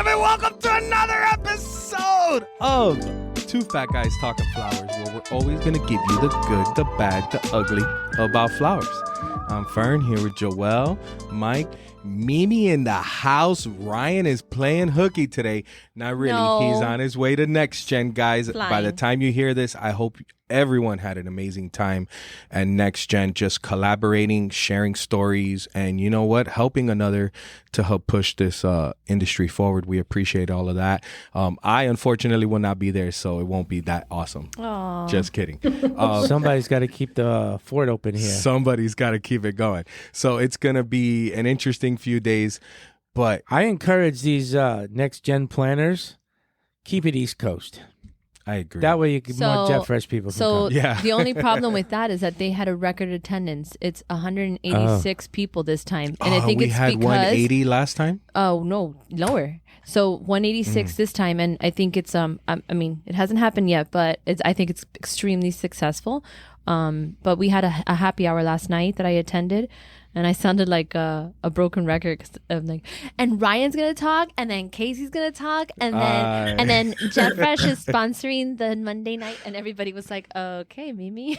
gentlemen, welcome to another episode of Two Fat Guys Talking Flowers, where we're always going to give you the good, the bad, the ugly about flowers. I'm Fern here with Joel, Mike, Mimi in the house. Ryan is playing hooky today. Not really. No. He's on his way to Next Gen, guys. Flying. By the time you hear this, I hope everyone had an amazing time at Next Gen, just collaborating, sharing stories, and you know what? Helping another to help push this industry forward. We appreciate all of that. I unfortunately will not be there, so it won't be that awesome. Aww. Just kidding. Somebody's got to keep the fort open here. Somebody's got to keep it going. So it's going to be an interesting few days, but I encourage these next gen planners, keep it East Coast. I agree. That way you can more Jet Fresh people can So come. Yeah. the only problem with that is that they had a record attendance. It's 186 people this time, and I think we it's had because 180 last time. Oh no, lower. So 186 this time, and I think it's I mean, it hasn't happened yet, but I think it's extremely successful. But we had a happy hour last night that I attended, and I sounded like a broken record 'cause I'm like, and Ryan's gonna talk, and then Casey's gonna talk, and then Jet Fresh is sponsoring the Monday night, and everybody was like, okay, Mimi,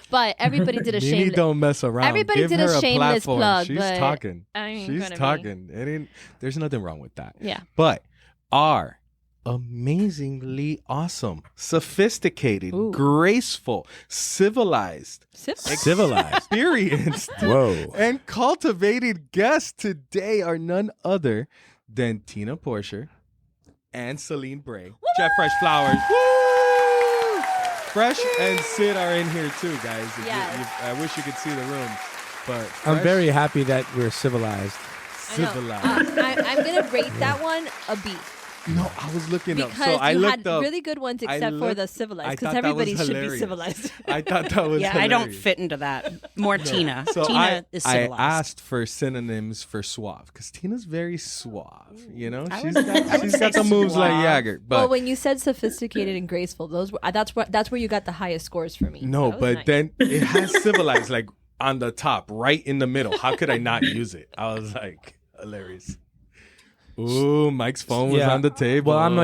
but everybody did a Mimi shameless. don't mess around. Everybody Give did her a shameless platform. plug, She's but talking. I mean, She's gonna be- talking. It ain't. There's nothing wrong with that. Yeah. But our amazingly awesome, sophisticated, Ooh. graceful, civilized, experienced, Whoa. and cultivated guests today are none other than Tina Porcher and Celine Bray. Jet Fresh Flowers. Woo! Fresh and Sid are in here too, guys. If Yes. I wish you could see the room, but I'm Fresh, very happy that we're civilized. I know. civilized. I'm gonna rate that one a B. No, I was looking up. Because So I you looked had up. really good ones I except for looked- the I civilized, thought because that was everybody should be hilarious. civilized. I thought that was Yeah, hilarious. I don't fit into that. More Tina. So Tina is I civilized. asked for synonyms for suave because Tina's very suave. You know, I she's would got say the moves like suave. Jagger. But Well, when you said sophisticated and graceful, that's where you got the highest scores for me. no, That was but nice. then it has civilized like on the top, right in the middle. How could I not use it? I was like, hilarious. Ooh, Mike's phone was on the table. Well, I'm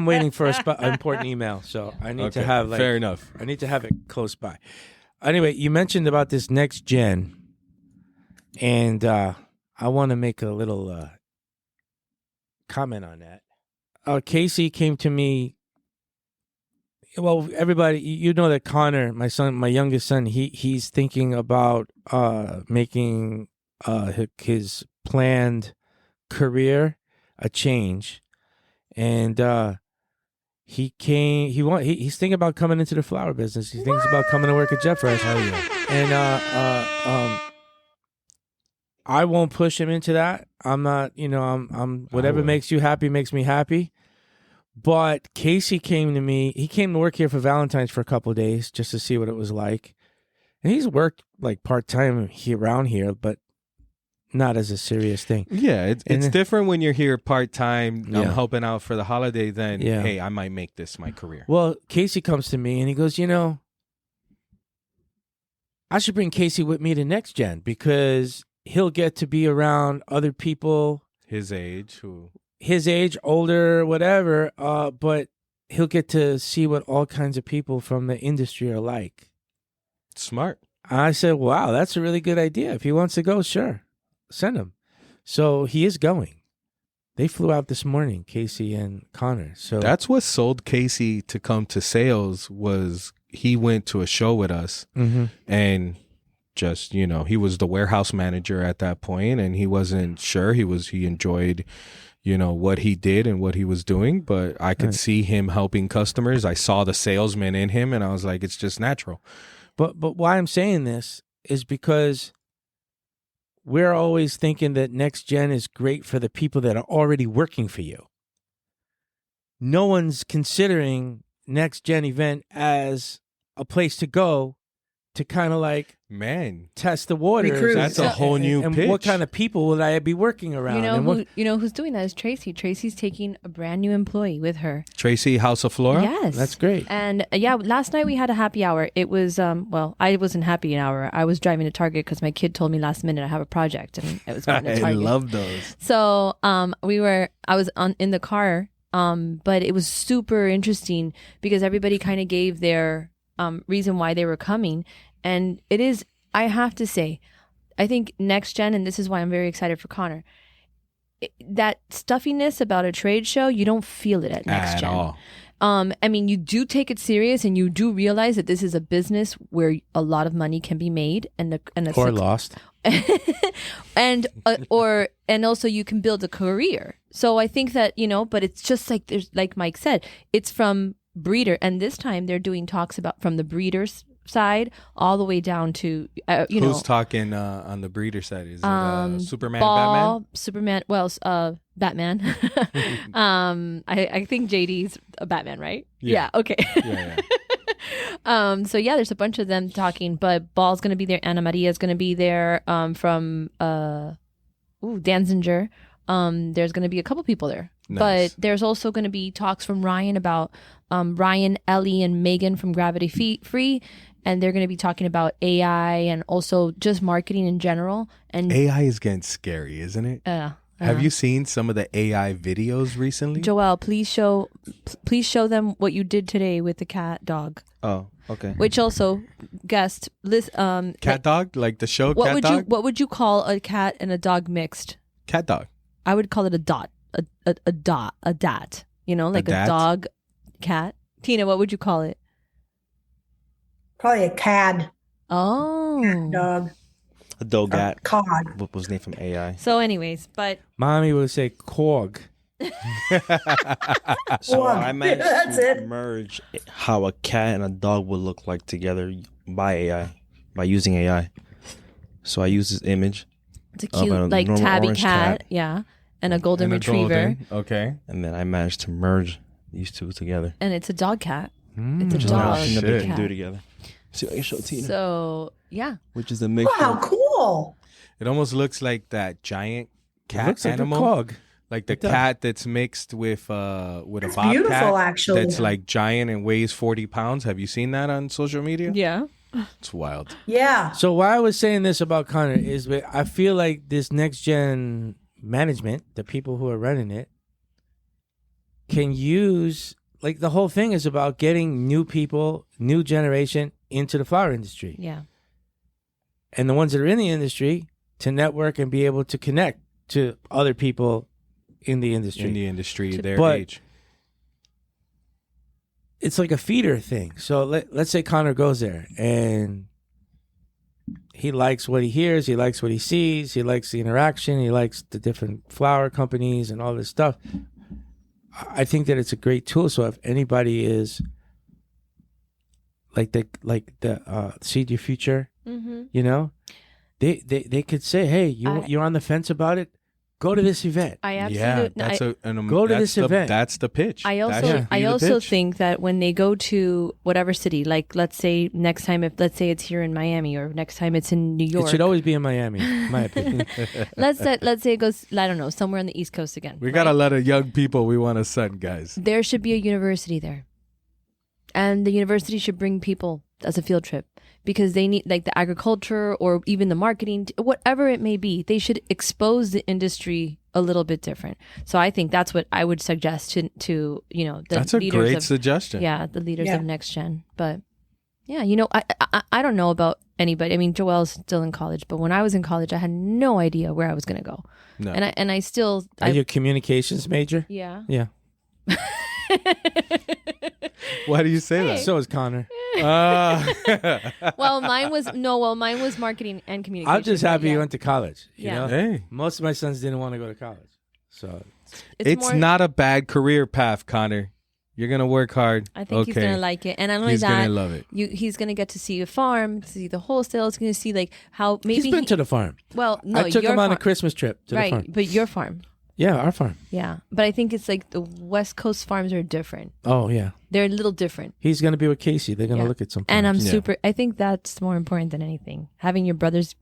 waiting for an important email, so I need to have fair enough. I need to have it close by. Anyway, you mentioned about this next gen, and I want to make a little comment on that. Casey came to me. Well, everybody, you know that Connor, my son, my youngest son, he's thinking about making his planned career a change, and he's thinking about coming into the flower business. He thinks about coming to work at Jet Fresh. And I won't push him into that. I'm not, I'm whatever makes you happy makes me happy. But Casey came to me. He came to work here for Valentine's for a couple of days just to see what it was like. And he's worked like part-time around here, but not as a serious thing. Yeah, it's different when you're here part-time, Yeah. helping out for the holiday than, Yeah. hey, I might make this my career. Well, Casey comes to me and he goes, I should bring Casey with me to Next Gen because he'll get to be around other people His age, his age, older, whatever, but he'll get to see what all kinds of people from the industry are like. smart. I said, wow, that's a really good idea. If he wants to go, sure, send him. So he is going. They flew out this morning, Casey and Connor. So That's what sold Casey to come to sales was he went to a show with us and just, he was the warehouse manager at that point and he wasn't sure. He enjoyed, what he did and what he was doing, but I could see him helping customers. I saw the salesman in him and I was like, it's just natural. But why I'm saying this is because we're always thinking that Next Gen is great for the people that are already working for you. No one's considering Next Gen event as a place to go to kind of like Man, test the waters. Recruit. that's a whole new and pitch. what kind of people would I be working around? You know who's doing that is Tracy. Tracy's taking a brand new employee with her. Tracy, House of Floral? Yes, That's great. And last night we had a happy hour. It was I wasn't happy an hour. I was driving to Target because my kid told me last minute I have a project, and it was going to I Target. love those. So I was in the car, but it was super interesting because everybody kind of gave their reason why they were coming, and it is, I have to say, I think next gen, and this is why I'm very excited for Connor, that stuffiness about a trade show, you don't feel it at next gen. All. I mean, you do take it serious, and you do realize that this is a business where a lot of money can be made, Or lost. and also you can build a career. So I think that, but it's just like there's, like Mike said, it's from breeder, and this time they're doing talks about from the breeders side all the way down to Who's talking on the breeder side? Is it Superman, Batman? Superman, Batman. I think JD's a Batman, right? Yeah. Okay. Yeah. So there's a bunch of them talking, but Ball's gonna be there, Anna Maria's gonna be there, from Danzinger. There's gonna be a couple people there. Nice. But there's also gonna be talks from Ryan about Ryan, Ellie, and Megan from Gravity Free. And they're going to be talking about AI and also just marketing in general. And AI is getting scary, isn't it? Have you seen some of the AI videos recently? Joelle, please show them what you did today with the cat dog. Oh, okay. Which also guest list Cat dog, like the show. Cat Dog. What would you call a cat and a dog mixed? Cat dog. I would call it a dat. A dat. Like a dog, cat. Tina, what would you call it? Probably a cad. Oh, Dog. A dogat. Cod. What was named from AI? So, anyways, but Mommy would say Korg. So Well, I managed that's to it. merge how a cat and a dog would look like together by AI, by using AI. So I use this image, it's a Of cute, a like normal tabby orange cat, cat. yeah, and a golden And a retriever, golden. Okay. and then I managed to merge these two together. and it's a dog cat. It's a Which is not dog something that they shit. can do cat. together. See, I can show Tina. So Which is a mix. Wow, cool. It almost looks like that giant cat Looks like animal. a Korg. Like the It does. cat that's mixed with a It's bobcat. beautiful, actually. That's like giant and weighs 40 pounds. Have you seen that on social media? yeah. It's wild. Yeah. So why I was saying this about Connor is that I feel like this next gen management, the people who are running it, can use, like, the whole thing is about getting new people, new generation into the flower industry. Yeah. And the ones that are in the industry to network and be able to connect to other people in the industry. In the industry, their But- age. It's like a feeder thing. So let's say Connor goes there and he likes what he hears, he likes what he sees, he likes the interaction, he likes the different flower companies and all this stuff. I think that it's a great tool. So if anybody is like the Seed Your Future, Mm-hmm. they could say, hey, you're on the fence about it? Go to this event. I Yeah, absolutely. that's Go to that's this the, event. That's the pitch. I That also should be the pitch. think that when they go to whatever city, like let's say next time, let's say it's here in Miami or next time it's in New York. It should always be in Miami, in my opinion. let's say it goes, I don't know, somewhere on the East Coast again. We right? got a lot of young people we want to send, guys. There should be a university there, and the university should bring people as a field trip because they need, like, the agriculture or even the marketing, whatever it may be. They should expose the industry a little bit different. So I think that's what I would suggest to the That's a leaders great of, suggestion. yeah, the leaders Yeah. of next gen. But yeah, I don't know about anybody. I mean, Joelle's still in college, but when I was in college, I had no idea where I was going to go. No. And I still, Are you a communications major? yeah. Yeah. Why do you say that? So is Connor. Well, mine was marketing and communication. I'm just happy yeah. you went to college. You Yeah. know? Hey, Most of my sons didn't want to go to college. So it's more, not a bad career path, Connor. You're gonna work hard. I think he's gonna like it, and not only He's that, gonna love it. he's gonna get to see a farm, see the wholesale. He's gonna see like how maybe he's been to the farm. well, no, I took your him on a farm. Christmas trip to the farm. Right, but your farm. Yeah, our farm. Yeah, but I think it's like the West Coast farms are different. Oh, yeah. They're a little different. He's going to be with Casey. They're going to Yeah. look at something. And I'm else. super. I think that's more important than anything. Having your brothers,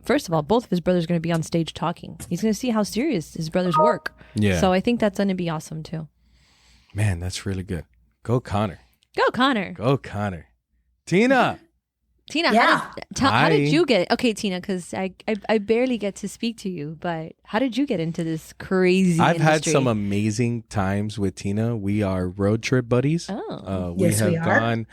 first of all, both of his brothers are going to be on stage talking. He's going to see how serious his brothers work. Yeah. So I think that's going to be awesome too. Man, that's really good. Go Connor. Go, Connor. Go Connor. Tina. Tina, Yeah. how did Hi. you get? Okay, Tina, because I barely get to speak to you, but how did you get into this crazy? I've had industry? some amazing times with Tina. We are road trip buddies. Oh. Yes, we are.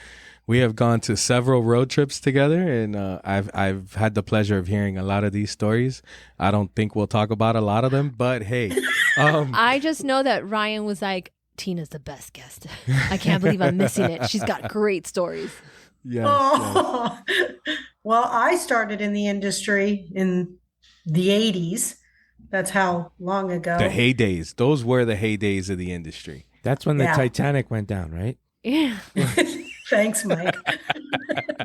We have gone to several road trips together, and I've had the pleasure of hearing a lot of these stories. I don't think we'll talk about a lot of them, but hey, I just know that Ryan was like, Tina's the best guest. I can't believe I'm missing it. She's got great stories. yes, Oh. Well, I started in the industry in the 80s. That's how long ago. the heydays. Those were the heydays of the industry. That's when the Yeah. Titanic went down, right? Yeah. Thanks, Mike.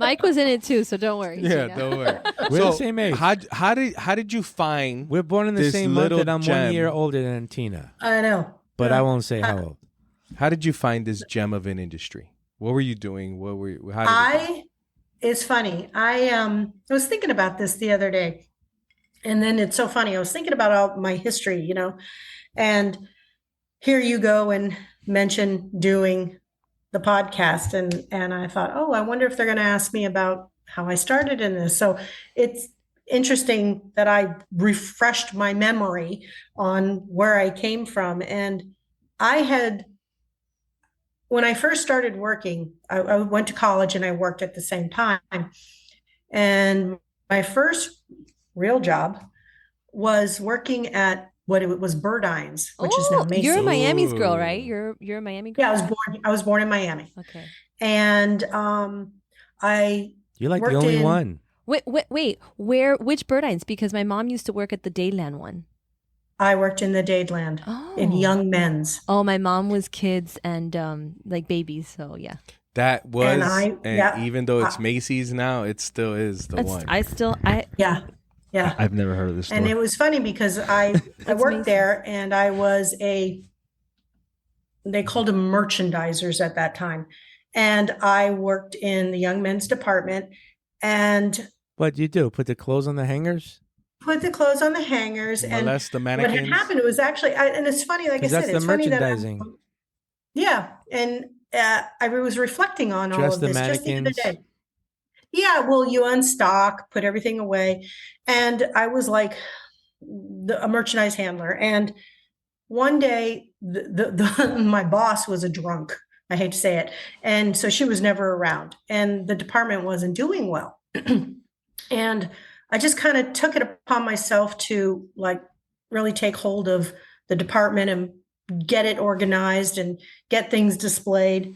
Mike was in it too, so don't worry. Yeah, Tina. don't worry. We're the same age. How did you find? We're born in the This same month, little and I'm gem. 1 year older than Tina. I know. But I won't say how old. How did you find this gem of an industry? What were you doing? What were you? How did it It's funny. I was thinking about this the other day. And then it's so funny. I was thinking about all my history, and here you go and mention doing the podcast. And I thought, oh, I wonder if they're going to ask me about how I started in this. So it's interesting that I refreshed my memory on where I came from. And when I first started working, I went to college and I worked at the same time. And my first real job was working at what it was Bird Irons, which is now Macy's. You're a Miami's girl, Ooh. right? You're a Miami girl. Yeah, I was born in Miami. Okay. And I You're like the worked only in- one. Wait. Which Bird Irons? Because my mom used to work at the Dayland one. worked in the Dadeland Oh. in young men's. Oh, my mom was kids and like babies. So yeah. That was, And and even though it's Macy's now, it still is the one. Yeah. Yeah. I've never heard of this And story. it was funny because I That's worked amazing. there and I was they called them merchandisers at that time. And I worked in the young men's department and What do you do? Put the clothes on the hangers? put the clothes on the hangers. And Molest the what mannequins. had happened, it was actually, and it's funny, like I 'Cause said, that's it's the funny that merchandising. yeah. And I was reflecting on all Dress of the this just the other mannequins. day. Yeah, well, you unstock, put everything away. And I was like a merchandise handler. And one day, my boss was a drunk. I hate to say it. And so she was never around. And the department wasn't doing well. And I just kind of took it upon myself to like really take hold of the department and get it organized and get things displayed.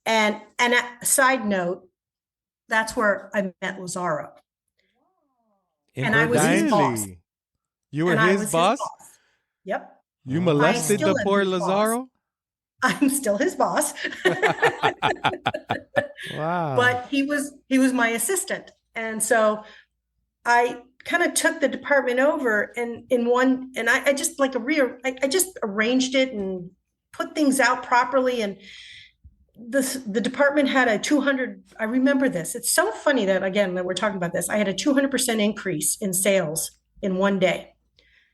And a side note, that's where I met Lazaro. In And I Bird was his Irons? boss. You were And I his was boss? Yep. You I molested still the am poor his boss. Lazaro? I'm still his boss. Wow. But he was my assistant. And so I kind of took the department over and I just like I just arranged it and put things out properly. And the department had a 200, I remember this. It's so funny that again, that we're talking about this. I had a 200% increase in sales in one day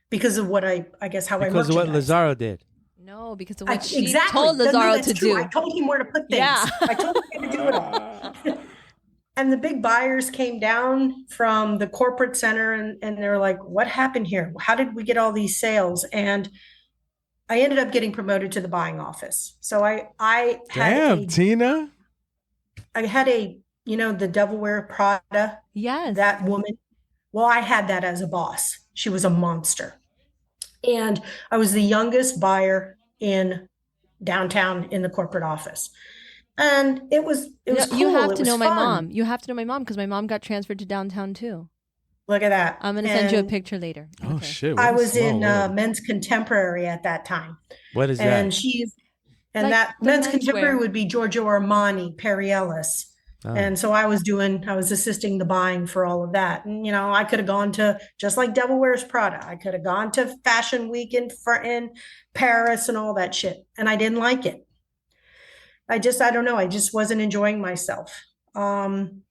because of what I guess how because I of what merchandised. Lazaro did. No, because of what she Exactly. told No, Lazaro that's to true. do. I told him where to put things. Yeah. I told him to do it all. And the big buyers came down from the corporate center and they're like, what happened here? How did we get all these sales? And I ended up getting promoted to the buying office. So I Damn, Tina. had the Devil Wear Prada, Yes. that woman. Well, I had that as a boss. She was a monster. And I was the youngest buyer in downtown in the corporate office. And it was cool. You have It to was know my fun. mom. You have to know my mom because my mom got transferred to downtown too. Look at that. I'm gonna send you a And picture later. Oh, Okay. shit. what I a was small in world. men's contemporary at that time. What is And that? that Like the men's contemporary menswear. would be Giorgio Armani, Perry Ellis. And so I was assisting the buying for all of that. And, I could have gone to, just like Devil Wears Prada, I could have gone to Fashion Week in Paris and all that shit. And I didn't like it. I don't know. I just wasn't enjoying myself. And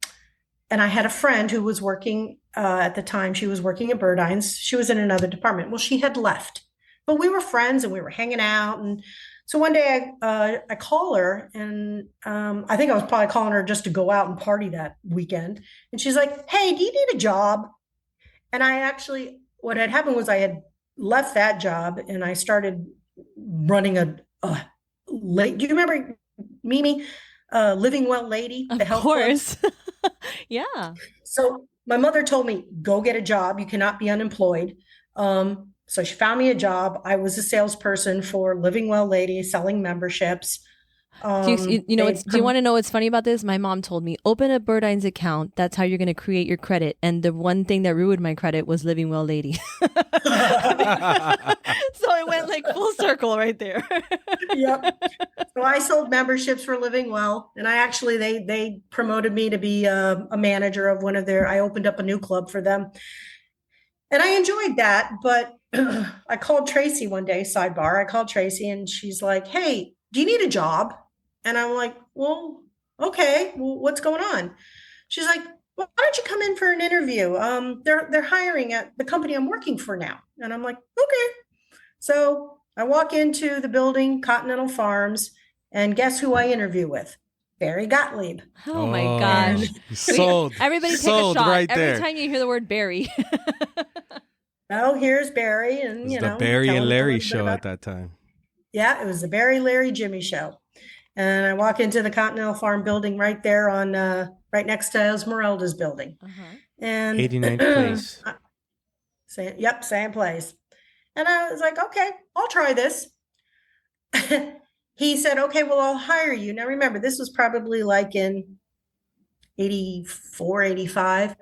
I had a friend who was working at the time. She was working at Burdines. She was in another department. Well, she had left, but we were friends and we were hanging out. And so one day I call her, and I think I was probably calling her just to go out and party that weekend. And she's like, "Hey, do you need a job?" And what had happened was I had left that job and I started running do you remember Mimi, Living Well Lady? Of course. Yeah. So my mother told me, go get a job. You cannot be unemployed. So she found me a job. I was a salesperson for Living Well Lady, selling memberships. Do you want to know what's funny about this? My mom told me, open a Burdines account. That's how you're going to create your credit. And the one thing that ruined my credit was Living Well Lady. So it went like full circle right there. Yep. So I sold memberships for Living Well. And they promoted me to be a manager of I opened up a new club for them. And I enjoyed that. But I called Tracy one day, sidebar. I called Tracy and she's like, "Hey, do you need a job?" And I'm like, "Well, okay. Well, what's going on?" She's like, "Well, why don't you come in for an interview? They're hiring at the company I'm working for now." And I'm like, "Okay." So I walk into the building, Continental Farms, and guess who I interview with? Barry Gottlieb. Oh my gosh. Sold. Everybody take Sold a shot. right Every there. time you hear the word Barry. Oh, here's Barry. And, It was the Barry tell and him a Larry little bit show about- at that time. Yeah, it was the Barry, Larry, Jimmy show. And I walk into the Continental Farm building right there right next to Esmeralda's building. And 89th place. Same place. And I was like, "Okay, I'll try this." He said, "Okay, well, I'll hire you." Now, remember, this was probably like in 84, 85.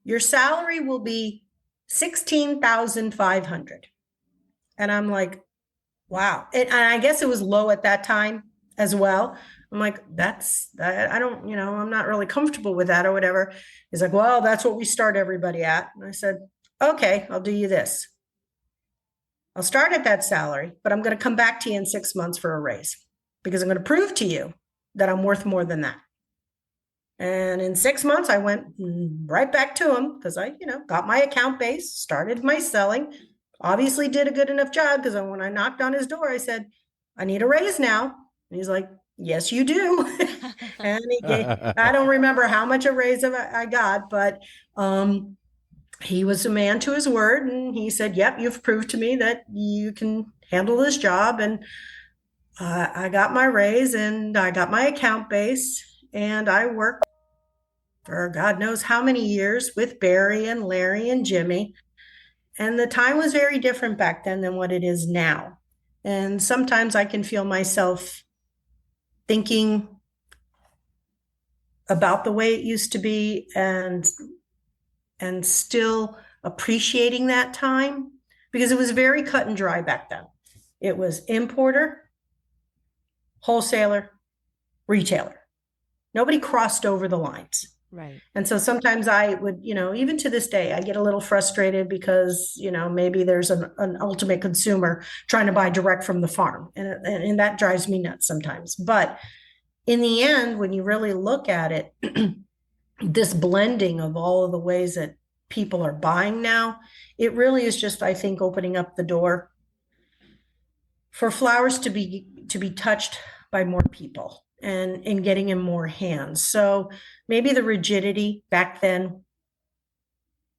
Your salary will be $16,500. And I'm like, wow. And I guess it was low at that time as well. I'm like, I don't, I'm not really comfortable with that or whatever. He's like, "Well, that's what we start everybody at." And I said, "Okay, I'll do you this. I'll start at that salary, but I'm going to come back to you in 6 months for a raise because I'm going to prove to you that I'm worth more than that." And in 6 months, I went right back to him because I, got my account base, started my selling, obviously did a good enough job because when I knocked on his door, I said, "I need a raise now." And he's like, "Yes, you do." And I don't remember how much a raise I got, but he was a man to his word. And he said, "Yep, you've proved to me that you can handle this job." And I got my raise and I got my account base and I worked for God knows how many years with Barry and Larry and Jimmy. And the time was very different back then than what it is now. And sometimes I can feel myself thinking about the way it used to be and still appreciating that time because it was very cut and dry back then. It was importer, wholesaler, retailer. Nobody crossed over the lines. Right. And so sometimes I would, even to this day, I get a little frustrated because, maybe there's an ultimate consumer trying to buy direct from the farm. And that drives me nuts sometimes. But in the end, when you really look at it, this blending of all of the ways that people are buying now, it really is just, I think, opening up the door for flowers to be touched by more people and getting in more hands. So maybe the rigidity back then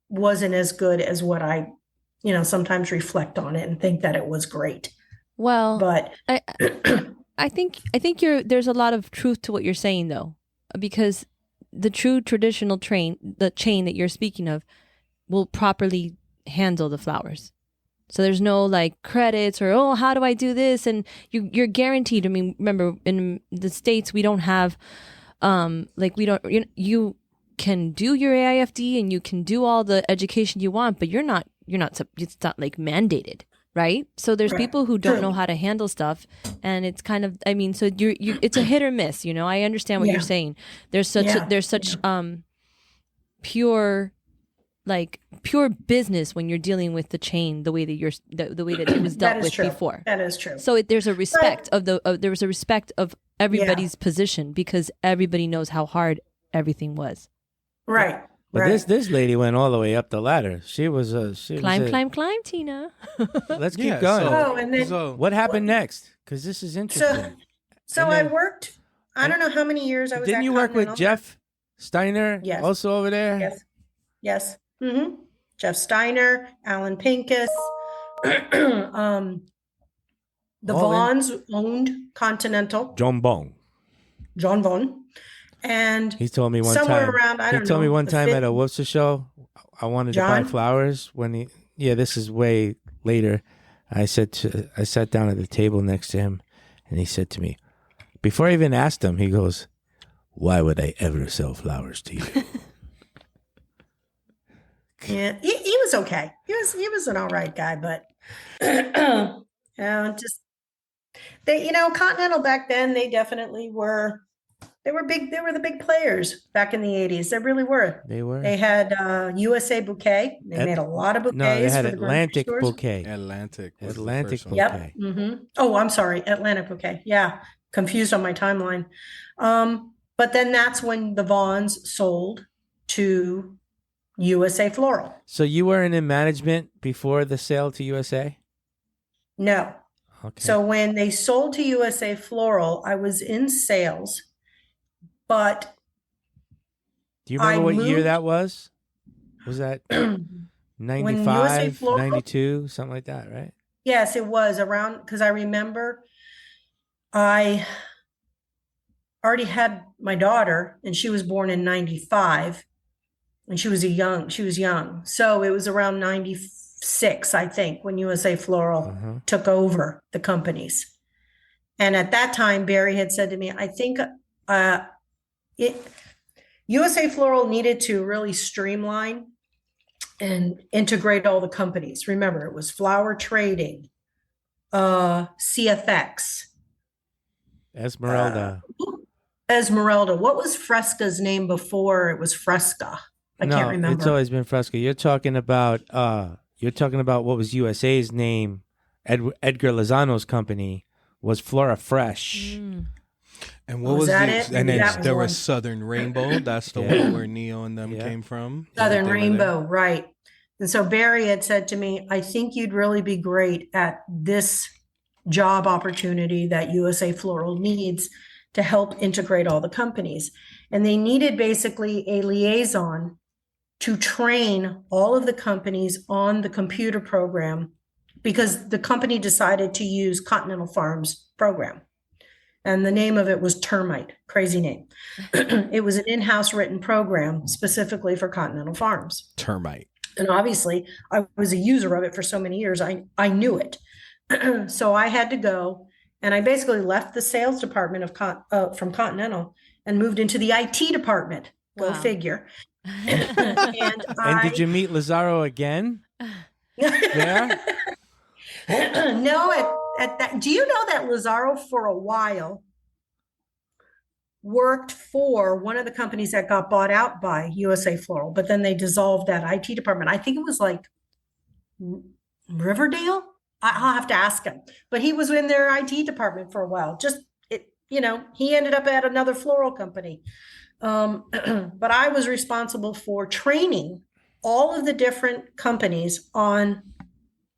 wasn't as good as what I, sometimes reflect on it and think that it was great. Well, but I think there's a lot of truth to what you're saying though, because the true traditional the chain that you're speaking of will properly handle the flowers. So there's no like credits or, "Oh, how do I do this?" And you're guaranteed. I mean, remember in the States, we don't have, you can do your AIFD and you can do all the education you want, but it's not like mandated. right? So there's Right. people who don't True. know how to handle stuff, and it's kind of, I mean, so you it's a hit or miss, you know. I understand what Yeah. you're saying. There's such Yeah. pure, like pure business when you're dealing with the chain the way that the way that it was dealt That is with true. before. That is true. So there's a respect there was a respect of everybody's position because everybody knows how hard everything was. Right. But right. this lady went all the way up the ladder. She was Climb, Tina. Let's keep Yeah, going. Oh, and then So What happened next? Because this is interesting. so And I then- worked. I don't know how many years I was. Didn't at you work with Continental. Jeff Steiner? Yes. Also over there. Yes. Yes. Mm-hmm. Jeff Steiner, Alan Pincus. The All in. Vaughns owned Continental. John Bong. John Vaughn. And He told me one somewhere time. around, I don't he told know, me one the time at a fifth- Worcester show, I wanted to buy John? flowers when he. Yeah, this is way later. I sat down at the table next to him, and he said to me, before I even asked him, he goes, "Why would I ever sell flowers to you?" yeah, he was okay. He was an all right guy, but just they, Continental back then, they definitely were. They were big. They were the big players back in the 80s. They really were. They were. They had USA Bouquet. They made a lot of bouquets. No, they had for the grocery Atlantic stores. Bouquet. Atlantic was Atlantic the first one. Bouquet. Yep. Oh, I'm sorry. Atlantic Bouquet. Yeah. Confused on my timeline. But then that's when the Vaughns sold to USA Floral. So you weren't in management before the sale to USA? No. Okay. So when they sold to USA Floral, I was in sales, but Do you remember I what year moved- that was? Was that USA 95, Floral- 92, something like that, right? yes, it was around because I remember I already had my daughter and she was born in 95 and she was young. So it was around 96, I think, when USA Floral Uh-huh. took over the companies. And at that time, Barry had said to me, I think USA Floral needed to really streamline and integrate all the companies. Remember, it was Flower Trading, CFX, Esmeralda. Esmeralda. What was Fresca's name before it was Fresca? I No, can't remember. it's always been Fresca. You're talking about what was USA's name. Edgar Lozano's company was Flora Fresh. And what Was was that the, it? and Maybe then that was there one. was Southern Rainbow. That's the Yeah. one where Neo and them Yeah. came from. Southern They were there. Rainbow, right. And so Barry had said to me, I think you'd really be great at this job opportunity that USA Floral needs to help integrate all the companies. And they needed basically a liaison to train all of the companies on the computer program because the company decided to use Continental Farms program. And the name of it was Termite, crazy name. It was an in-house written program specifically for Continental Farms. Termite. And obviously, I was a user of it for so many years, I knew it. So I had to go, and I basically left the sales department from Continental and moved into the IT department. Go Wow. figure. And did you meet Lazaro again? Yeah? No, at that. Do you know that Lazaro for a while worked for one of the companies that got bought out by USA Floral, but then they dissolved that IT department. I think it was like Riverdale. I'll have to ask him, but he was in their IT department for a while. He ended up at another floral company. But I was responsible for training all of the different companies on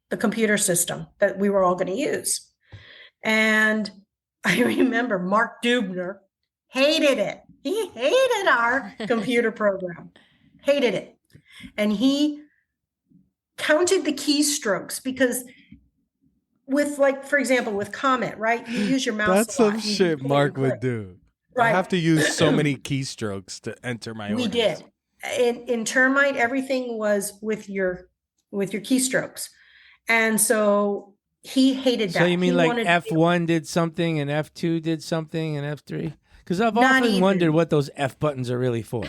the computer system that we were all going to use. And I remember Mark Dubner hated it. He hated our computer program, hated it. And he counted the keystrokes because with, like, for example, with Comet, right? You use your mouse. That's a lot. some You shit pull Mark and would click. do. Right. I have to use so many keystrokes to enter my We orders. did. In Termite, everything was with your keystrokes. And so he hated that. So you mean He like wanted- F1 did something and F2 did something and F3? Because I've Not often even. wondered what those F buttons are really for.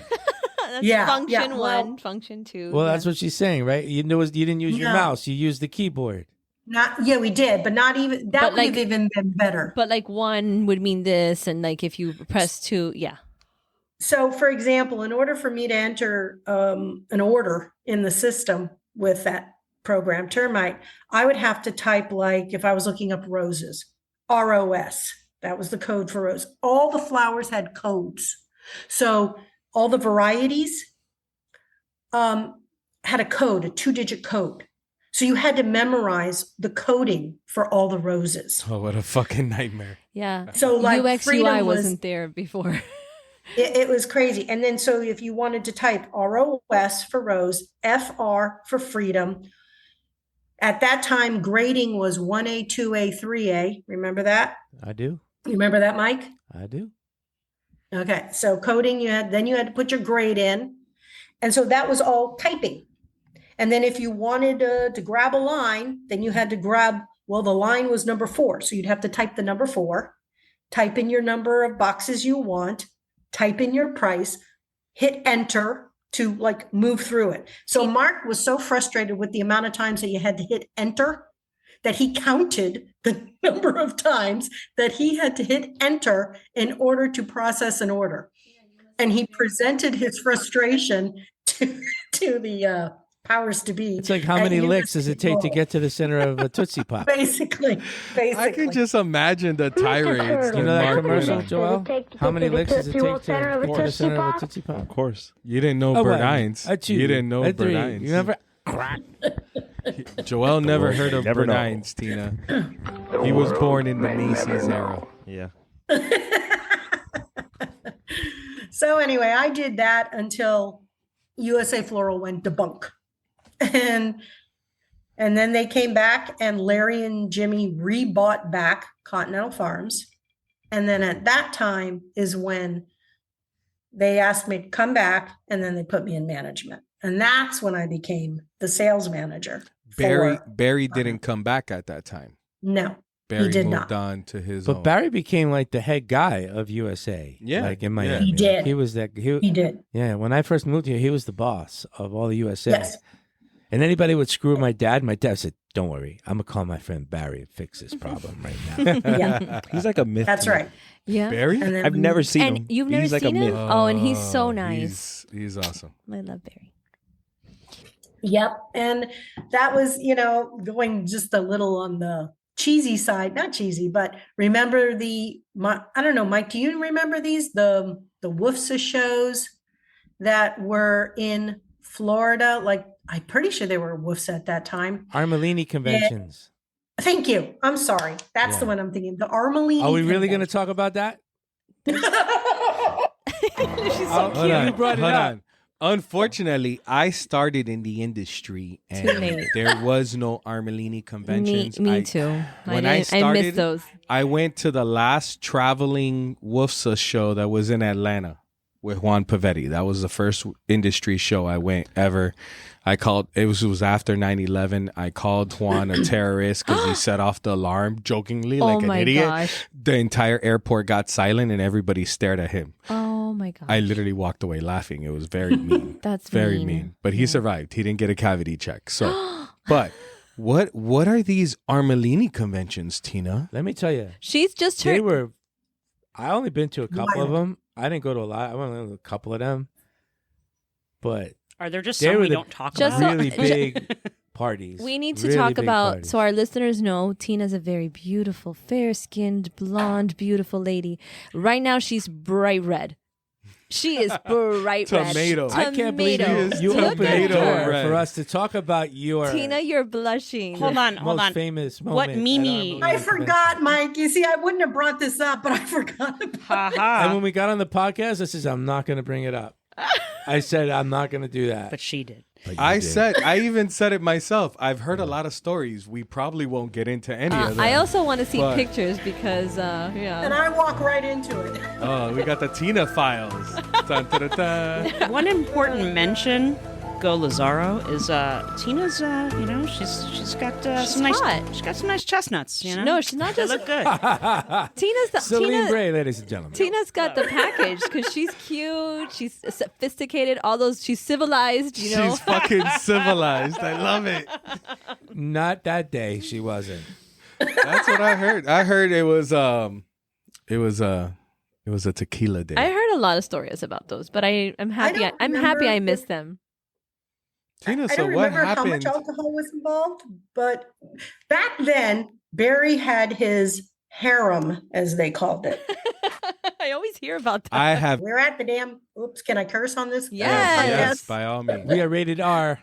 That's Yeah, function yeah, well- one, function two. Well, yeah. that's what she's saying, right? You didn't use your No. mouse; you used the keyboard. We did, but not even that But would have even been better. But like 1 would mean this, and like if you press 2, yeah. So, for example, in order for me to enter an order in the system with that program, Termite, I would have to type, like, if I was looking up roses, ROS, that was the code for rose. All the flowers had codes. So all the varieties had a code, a 2-digit code. So you had to memorize the coding for all the roses. Oh, what a fucking nightmare. Yeah. So like UX UI wasn't there before. It was crazy. And then so if you wanted to type ROS for rose, FR for freedom, at that time grading was 1A, 2A, 3A. Remember that? I do. You remember that, Mike? I do. Okay. So coding, you had to put your grade in. And so that was all typing. And then if you wanted to grab a line, then you had to grab, well, the line was number 4. So you'd have to type the number 4, type in your number of boxes you want, type in your price, hit enter to like move through it. So Mark was so frustrated with the amount of times that you had to hit enter that he counted the number of times that he had to hit enter in order to process an order. And he presented his frustration to the powers to be. It's like, how many licks does it take to get to the center of a Tootsie Pop? Basically. I can just imagine the tirades. You know that Mark commercial, went on. Joel? How many licks does it take to get to the center of a Tootsie Pop? Of course. You didn't know Bert Hines. You didn't know Bert Hines. You remember? Joel never heard of Never Bert know. Hines, Tina. He was born in the Macy's era. Yeah. So anyway, I did that until USA Floral went debunk. And then they came back and Larry and Jimmy rebought back Continental Farms. And then at that time is when they asked me to come back, and then they put me in management. And that's when I became the sales manager. Barry didn't come back at that time. No, Barry he did moved not. on to his But own. Barry became like the head guy of USA. Yeah. Like in Miami. He did. He was that. He did. Yeah. When I first moved here, he was the boss of all the USA. Yes. And anybody would screw my dad said, "Don't worry, I'm gonna call my friend Barry and fix this problem right now." Yeah, He's like a myth. that's to me. right. Yeah. Barry? And then I've never seen And him. you've never He's like seen a him? myth. Oh, and he's so nice. He's awesome. I love Barry. Yep. And that was, going just a little on the cheesy side, not cheesy, but remember I don't know, Mike, do you remember these? The WUFSA shows that were in Florida? Like, I'm pretty sure they were WUFSA at that time. Armalini conventions. Thank you. I'm sorry. That's the Yeah. one I'm thinking. The Armalini. Are we really going to talk about that? She's so Hold on. You brought it hold up. on. Unfortunately, I started in the industry and Too late. there was no Armalini conventions. Me too. When I I started, missed those. I went to the last traveling WUFSA show that was in Atlanta with Juan Pavetti. That was the first industry show I went ever. It was after 9/11. I called Juan a terrorist because he set off the alarm jokingly like an my idiot. gosh. The entire airport got silent and everybody stared at him. Oh my god. I literally walked away laughing. It was very mean. That's very mean. mean. But he survived. He didn't get a cavity check. So, but what are these Armalini conventions, Tina? Let me tell you. She's just They her. were. I only been to a couple of Wild. them. I didn't go to a lot. I went to a couple of them, but Are there just They some were we the- don't talk Just about? really big parties. We need to Really talk big about, parties. so our listeners know Tina's a very beautiful, fair-skinned, blonde, beautiful lady. Right now, she's bright red. She is bright red. Tomato. I can't believe Tomato. you Look opened at the door her. red. for us to talk about your Tina, you're blushing. Hold on, hold most on. famous moment. What at Mimi- Armalini I convention. forgot, Mike. You see, I wouldn't have brought this up, but I forgot about Ha And ha. when we got on the podcast, I said, I'm not going to bring it up. I said, I'm not going to do that. But she did. But you I did. even said it myself. I've heard a lot of stories. We probably won't get into any of them. I also want to see But- pictures because, and yeah. I walk right into it. Oh, we got the Tina files. Dun, dun, dun, dun. One important mention Go Lazaro is Tina's. She's got some hot. nice. She's got some nice chestnuts. You know? No, she's not They just. look good. Celine Bray, ladies and gentlemen. Tina's got the package because she's cute, she's sophisticated, she's civilized, you know. She's fucking civilized. I love it. Not that day, she wasn't. That's what I heard. I heard it was a tequila day. I heard a lot of stories about those, but I'm happy. I'm happy I missed them. Tina, I so don't what remember how happened? much alcohol was involved, but back then Barry had his harem, as they called it. I always hear about that. I have. We're at the damn. Oops, can I curse on this? Yes. Yes, by all means. We are rated R.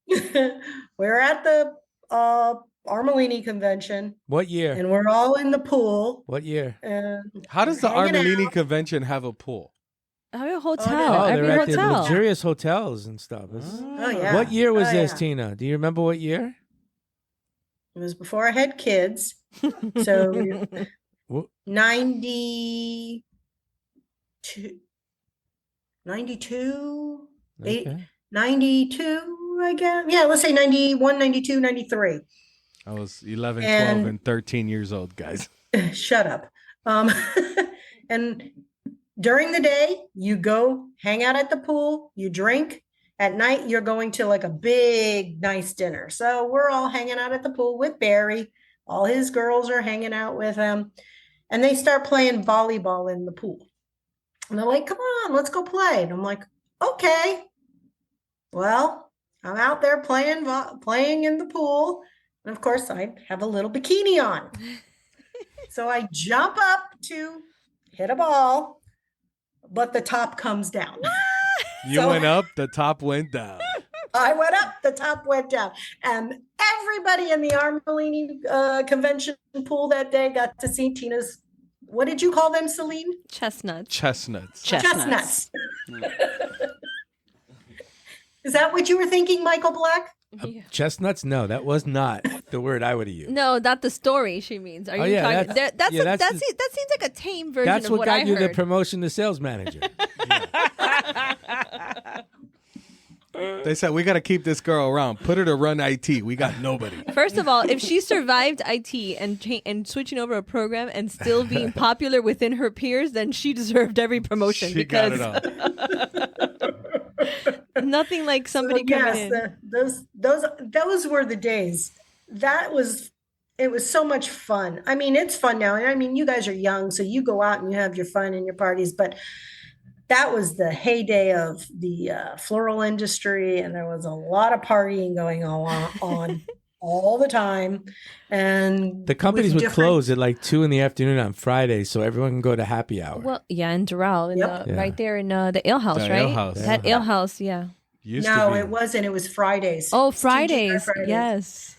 We're at the Armelini convention, What year? and we're all in the pool. What year? And How does the hanging Armelini out. convention have a pool? Every hotel, no. Oh, every they're at the hotel. luxurious hotels and stuff. Oh yeah. What year was Oh, this, yeah. Tina? Do you remember what year? It was before I had kids. So What? 92, Okay. 92, I guess. Yeah, let's say 91, 92, 93. I was 11, And- 12, and 13 years old, guys. Shut up. And during the day, you go hang out at the pool, you drink. At night, you're going to like a big, nice dinner. So we're all hanging out at the pool with Barry. All his girls are hanging out with him. And they start playing volleyball in the pool. And they're like, come on, let's go play. And I'm like, okay. Well, I'm out there playing in the pool. And of course, I have a little bikini on. So I jump up to hit a ball, but the top comes down. You So- went up, the top went down. I went up, the top went down. And everybody in the Armelini convention pool that day got to see Tina's, what did you call them, Celine? Chestnuts. Chestnuts. Chestnuts. Is that what you were thinking, Michael Black? Yeah. Chestnuts? No, that was not the word I would have used. No, not the story. She means. Are you yeah, talking? that's- That's yeah, that that's the- seems like a tame version That's of what what got I you heard. the promotion to sales manager. They said, we got to keep this girl around. Put her to run IT. We got nobody. First of all, if she survived IT and switching over a program and still being popular within her peers, then she deserved every promotion She got because it all. nothing like somebody So, coming yes, in. those were the days. It was so much fun. I mean, it's fun now. I mean, you guys are young, so you go out and you have your fun and your parties, but that was the heyday of the floral industry, and there was a lot of partying going on all the time. And The companies with would different- close at like 2 p.m. on Friday, so everyone can go to happy hour. Well, yeah, in Doral, Yep. Yeah. right there in the ale house, The right? ale house. That ale house, yeah. Used No, to be. it wasn't. It was Fridays. Oh, It's TGI Fridays, Fridays. yes.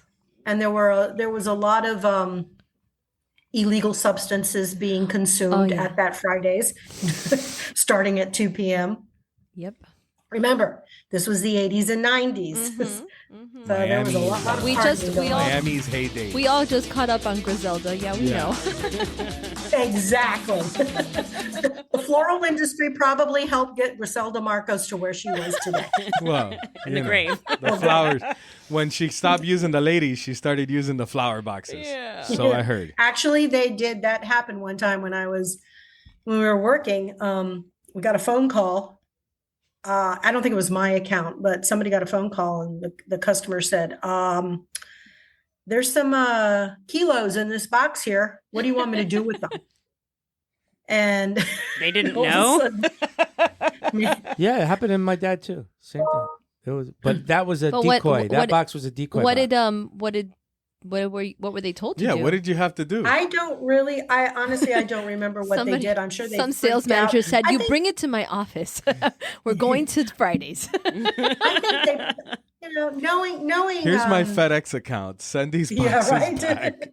And there was a lot of illegal substances being consumed yeah. at that Fridays, starting at 2 p.m. Yep. Remember, this was the 80s and 90s. So there was a lot of We partying just- we going all- on. Miami's heyday. We all just caught up on Griselda. Yeah, we know. Exactly. The floral industry probably helped get Griselda Marcos to where she was today. Well, In the you know, grave. the flowers. When she stopped using the ladies, she started using the flower boxes. Yeah. So I heard. Actually, they did that happen one time when we were working. We got a phone call. I don't think it was my account, but somebody got a phone call and the customer said, there's some kilos in this box here. What do you want me to do with them? And They didn't all of a know. sudden- Yeah, it happened to my dad too. Same thing. It was, but that was a But what- decoy. That what- box was a decoy. What box. did what were they told to Yeah, do? what did you have to do? I honestly, I don't remember what they did. I'm sure they some sales freaked out. manager said, I "You think- bring it to my office. We're going to Fridays." I think they, knowing. Here's my FedEx account. Send these boxes back.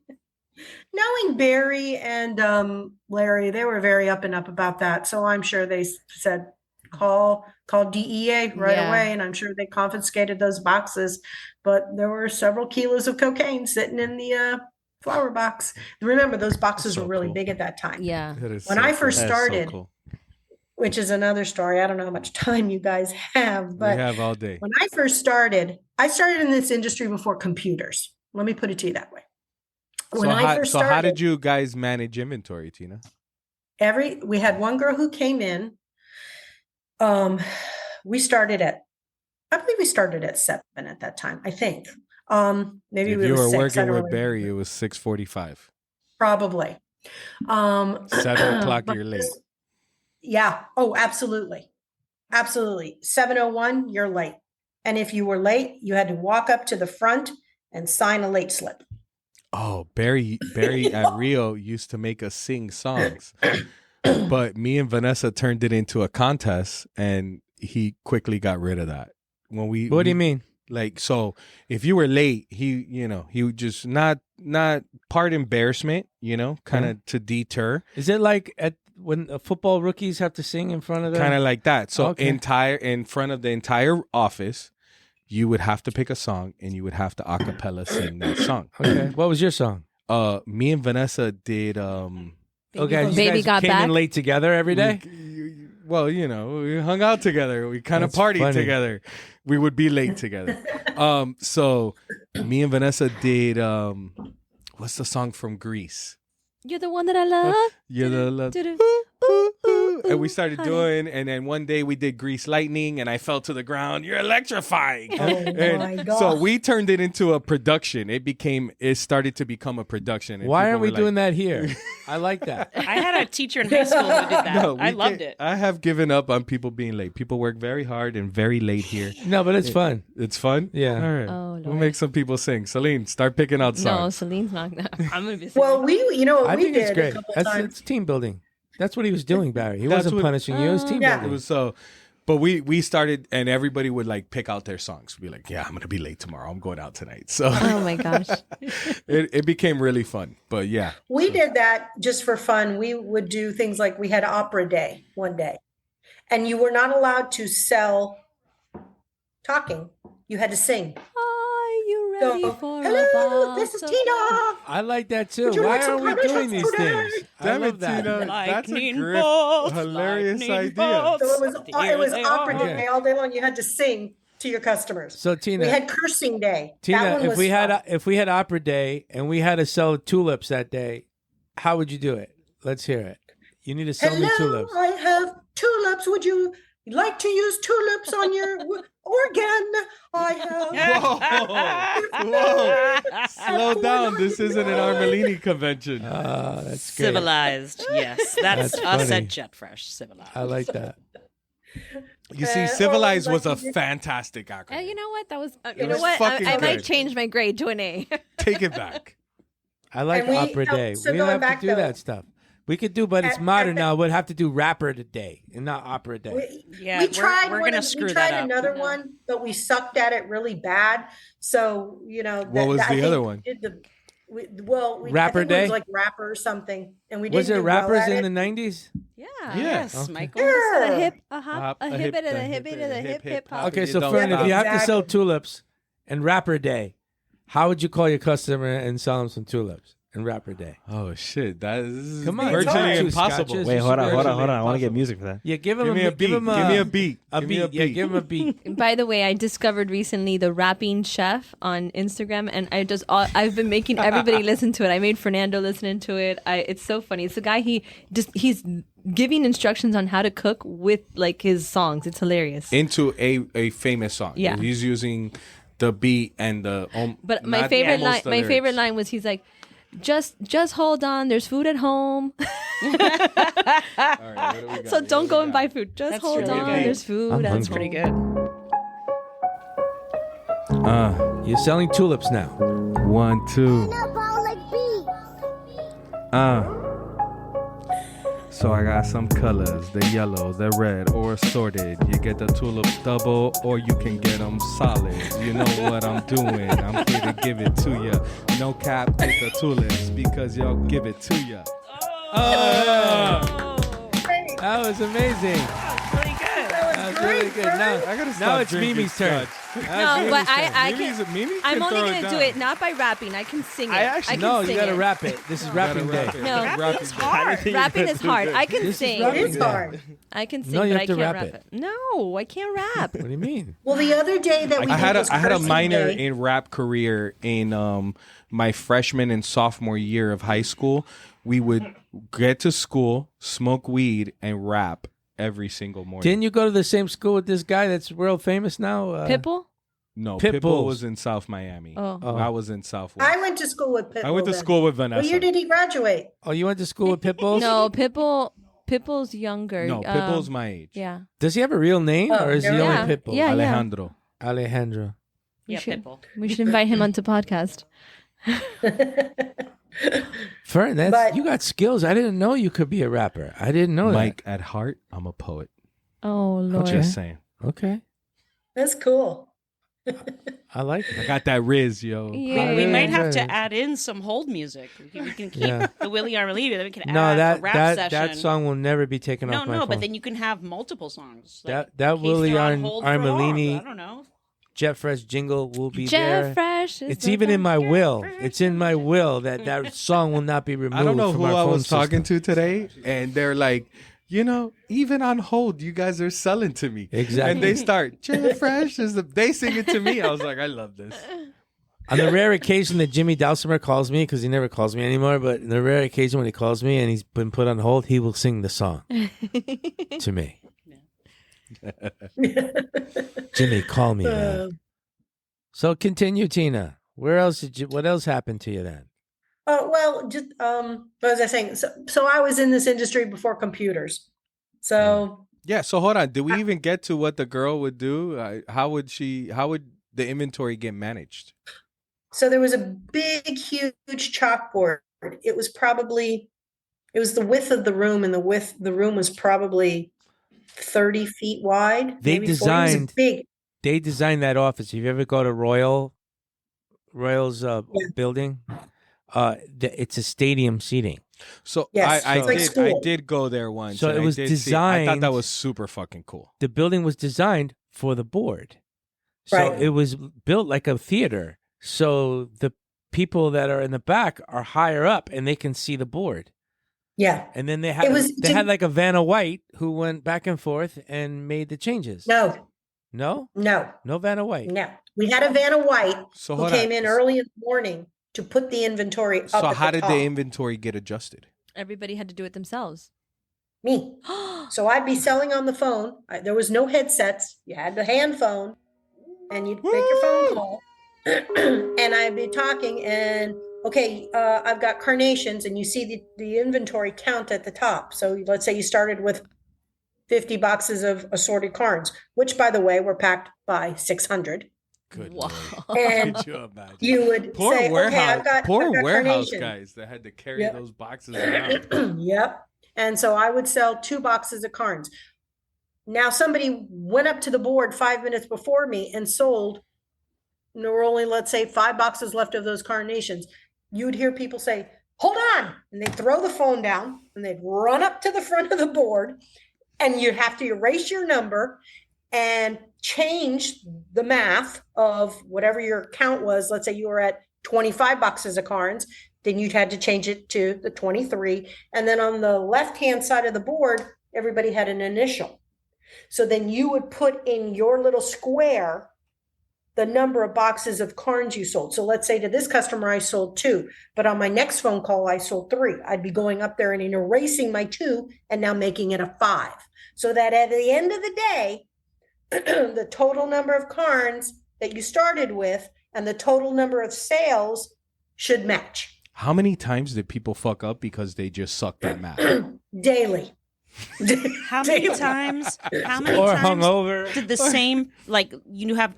Knowing Barry and Larry, they were very up and up about that. So I'm sure they said, call DEA right Yeah. away. And I'm sure they confiscated those boxes. But there were several kilos of cocaine sitting in the flower box. Remember, those boxes So were really cool. big at that time. Yeah. That is When so I cool. first That is so started, cool. which is another story. I don't know how much time you guys have, but we have all day. when I first started, I started in this industry before computers. Let me put it to you that way. When I first started, how did you guys manage inventory, Tina? we had one girl who came in. We started at, I believe we started at 7 at that time, I think. Maybe If we you were were 6. I working don't with really Barry, remember. it was 6:45. Probably. 7:00, but you're late. Yeah. Oh, absolutely. Absolutely. 7:01, you're late. And if you were late, you had to walk up to the front and sign a late slip. Oh, Barry at Rio used to make us sing songs. But me and Vanessa turned it into a contest, and he quickly got rid of that. What do you mean? Like, so if you were late, he would just not part embarrassment, kind of to deter. Is it like when football rookies have to sing in front of the... Kind of like that. So Okay. in front of the entire office, you would have to pick a song and you would have to a cappella sing that song. Okay. What was your song? Me and Vanessa did Okay, you Baby guys Got came Back? in late together every day? we hung out together. We kind of That's partied funny. together. We would be late together. So me and Vanessa did what's the song from Greece? You're the one that I love. You're the love. Do-do. And we started honey. doing, and then one day we did Grease Lightning, and I fell to the ground. You're electrifying. Oh And my God. so we turned it into a production. It started to become a production. And Why people aren't we were doing that here? I like that. I had a teacher in high school who did that. No, I loved it. I have given up on people being late. People work very hard and very late here. No, but it's fun. It's fun. Yeah. All right. Oh, We'll Lord. make some people sing. Celine, start picking out No, songs. Celine's not. I'm gonna be. Well, what I we think did it's a great. couple It's times. team building. That's what he was doing, Barry. He That's wasn't what- punishing you. It was team Yeah. It building. was so, but we started, and everybody would like pick out their songs. Be like, yeah, I'm gonna be late tomorrow. I'm going out tonight. So Oh my gosh. it became really fun. But yeah, We did that just for fun. We would do things like we had opera day one day, and you were not allowed to sell talking. You had to sing. Are you So, ready for a hello, box this is of- Tina. I like that too. Would you Why like some aren't we Cornish doing these today? things? I damn love it, that. Tina. That's a Lightning great, bolts, hilarious lightning idea. bolts. So it was Here they opera are. day all day long. You had to sing to your customers. So Tina, We had cursing day. That Tina, one if was we fun. had opera day and we had to sell tulips that day, how would you do it? Let's hear it. You need to sell me Hello, tulips. I have tulips. Would you like to use tulips on your organ? I have. Whoa, slow down. This isn't an Armelini convention. That's great. Civilized, yes. That's That's us funny. at Jet Fresh. Civilized. I like that. You see, or Civilized like was a you did- fantastic acronym. You know what? That was. It You know was what? fucking I might good. change my grade to an A. Take it back. I like And we- opera day. so We don't going have back to do though- that stuff. We could do, but it's At- modern at the- now. We'd have to do rapper today and not opera day. Yeah, we we're- tried. we're one gonna of- screw we that tried up. another No. one, but we sucked at it really bad. So What was I the think other we one? did we Rapper I think it was day? like rapper or something, and we didn't Was there do well rappers at in it. the 90s? Yeah. Yes, Okay. Michael. A Yeah. hip, a hop, a hip, and a hip, hip, and a hip, hip, hop. Okay, You so don't Fern, if stop. you have to sell Exactly. tulips and rapper day, how would you call your customer and sell them some tulips in rapper day? Oh shit, that is Come on, virtually it's hard. impossible. Two Wait, It's hold on. virtually I want to get impossible. music for that. Yeah, give him Give me a beat. Give him Give me a beat. A Give beat. me a Yeah, beat. give him a beat. By the way, I discovered recently the rapping chef on Instagram, and I've been making everybody listen to it. I made Fernando listen to it. It's so funny. It's a guy he's giving instructions on how to cook with like his songs. It's hilarious. Into a famous song. Yeah. He's using the beat and the. But my not favorite almost the line, my favorite lyrics. line was he's like, just hold on. There's food at home, All right, what do we got? so What don't do go we and got? buy food. Just That's hold really on. good. There's food. I'm at hungry. home. Pretty good. You're selling tulips now. 1, 2. So I got some colors, the yellow, the red, or assorted. You get the tulips double, or you can get them solid. You know what I'm doing. I'm here to give it to ya. No cap with the tulips, because y'all give it to ya. That was amazing. Pretty good. That was That's really good. Now, I gotta stop now it's drinking Mimi's turn. scotch. No, but I Mimi's- can. Mimi I'm can only throw going to do down. it not by rapping. I can sing it. I actually- can No, sing you got to it. rap it. This is rapping day. No. Rapping's hard. Rapping is hard. I can sing. rapping It is hard. I can sing, No, you but have I to can't rap rap it. it. No, I can't rap. What do you mean? Well, the other day that we I had did was a cursing minor day. in rap career in my freshman and sophomore year of high school. We would get to school, smoke weed, and rap every single morning. Didn't you go to the same school with this guy that's world famous now? Pitbull? No, Pit Pitbull Bulls. was in South Miami. Oh. I was in Southwest. I went to school with Pitbull. I went to then. school with Vanessa. What year did he graduate? Oh, you went to school with Pitbull? No, Pitbull's younger. No, Pitbull's my age. Yeah. Does he have a real name, Oh, or is he yeah. only Pitbull? Yeah. Alejandro. Alejandro. Yeah, should- Pitbull. We should invite him onto podcast. Fern, But- you got skills. I didn't know you could be a rapper. I didn't know Mike, at heart, I'm a poet. Oh, Lord. Just saying. that. Okay. That's cool. I like I it. got that Riz, yo. Yeah. We Yeah, might have yeah. to add in some hold music. We can keep Yeah. the Willie Armalini, then we can No, add a that rap that session. that song will never be taken No, off my no, phone. but then you can have multiple songs. Like, that in case Willie they're on hold for Armalini long, I don't know. Jet Fresh jingle will be Jeff there. Fresh. is It's the even in my best. will. It's in my will that song will not be removed. I don't know from who our I phone was talking system. to today, and they're like, even on hold, you guys are selling to me. Exactly. And they start, Jeff Fresh they sing it to me. I was like, I love this. On the rare occasion that Jimmy Dulcimer calls me, because he never calls me anymore, but in the rare occasion when he calls me and he's been put on hold, he will sing the song to me. Jimmy, call me, man. So continue, Tina. What else happened to you then? Oh, well, just what was I saying? So I was in this industry before computers. So Yeah, so hold on. Did we even get to what the girl would do? How would the inventory get managed? so there was a big, huge chalkboard. It was the width of the room, and the room was probably 30 feet wide. They maybe 40. It was designed- big. They designed that office. If you ever go to Royal's building, it's a stadium seating. So Yes, I it's like I school. did go there once. So and it I was did see- I thought that designed- was super fucking cool. The building was designed for the board. So Right. it was built like a theater. So the people that are in the back are higher up and they can see the board. Yeah. And then they had It was- they had like a Vanna White who went back and forth and made the changes. No, No? no, No Vanna White. no. We had a Vanna White So who hold came on. in early in the morning to put the inventory up. So at how the did top. the inventory get adjusted? Everybody had to do it themselves. Me. So I'd be selling on the phone. There was no headsets. You had the hand phone, and you'd make your phone call, and I'd be talking. And okay, I've got carnations, and you see the inventory count at the top. So let's say you started with 50 boxes of assorted carns, which, by the way, were packed by 600. Good Wow. Lord. And Could you imagine? you would Poor say, warehouse, okay, I've got warehouse carnation. guys that had to carry Yep. those boxes around. Yep. And so I would sell 2 boxes of carns. Now somebody went up to the board 5 minutes before me and sold, and there were only, let's say, 5 boxes left of those carnations. You would hear people say, hold on. And they'd throw the phone down and they'd run up to the front of the board, and you'd have to erase your number and change the math of whatever your count was. Let's say you were at 25 boxes of carns, then you'd had to change it to the 23. And then on the left-hand side of the board, everybody had an initial. So then you would put in your little square the number of boxes of carns you sold. So let's say to this customer, I sold 2, but on my next phone call, I sold 3. I'd be going up there and erasing my 2 and now making it a 5. So that at the end of the day, the total number of carns that you started with and the total number of sales should match How many times did people fuck up because they just sucked at math? daily. How many times? How many Or times hungover. did the same like you have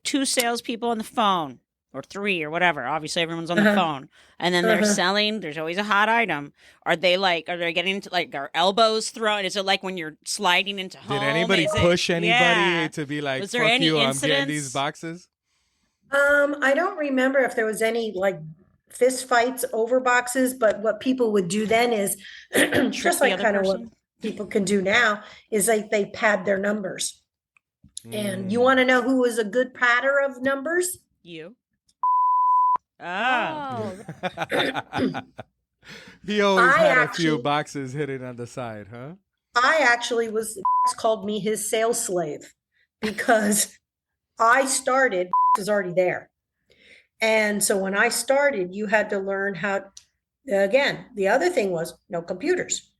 2 salespeople on the phone or 3 or whatever? Obviously, everyone's on the phone, and then they're selling. There's always a hot item. Are they getting into are elbows thrown? Is it like when you're sliding into home? Did anybody Is it- push anybody Yeah. to be like, Was there fuck any you, I'm getting incidents? these boxes? I don't remember if there was any like fist fights over boxes, but what people would do then is Trick just the like other kind of what person? people can do now is like they pad their numbers. And you want to know who was a good patter of numbers? You. Ah. Oh, He always I had a few actually- boxes hidden on the side, huh? I actually called me his sales slave because I started, was already there. And so when I started, you had to learn how, again, the other thing was no computers.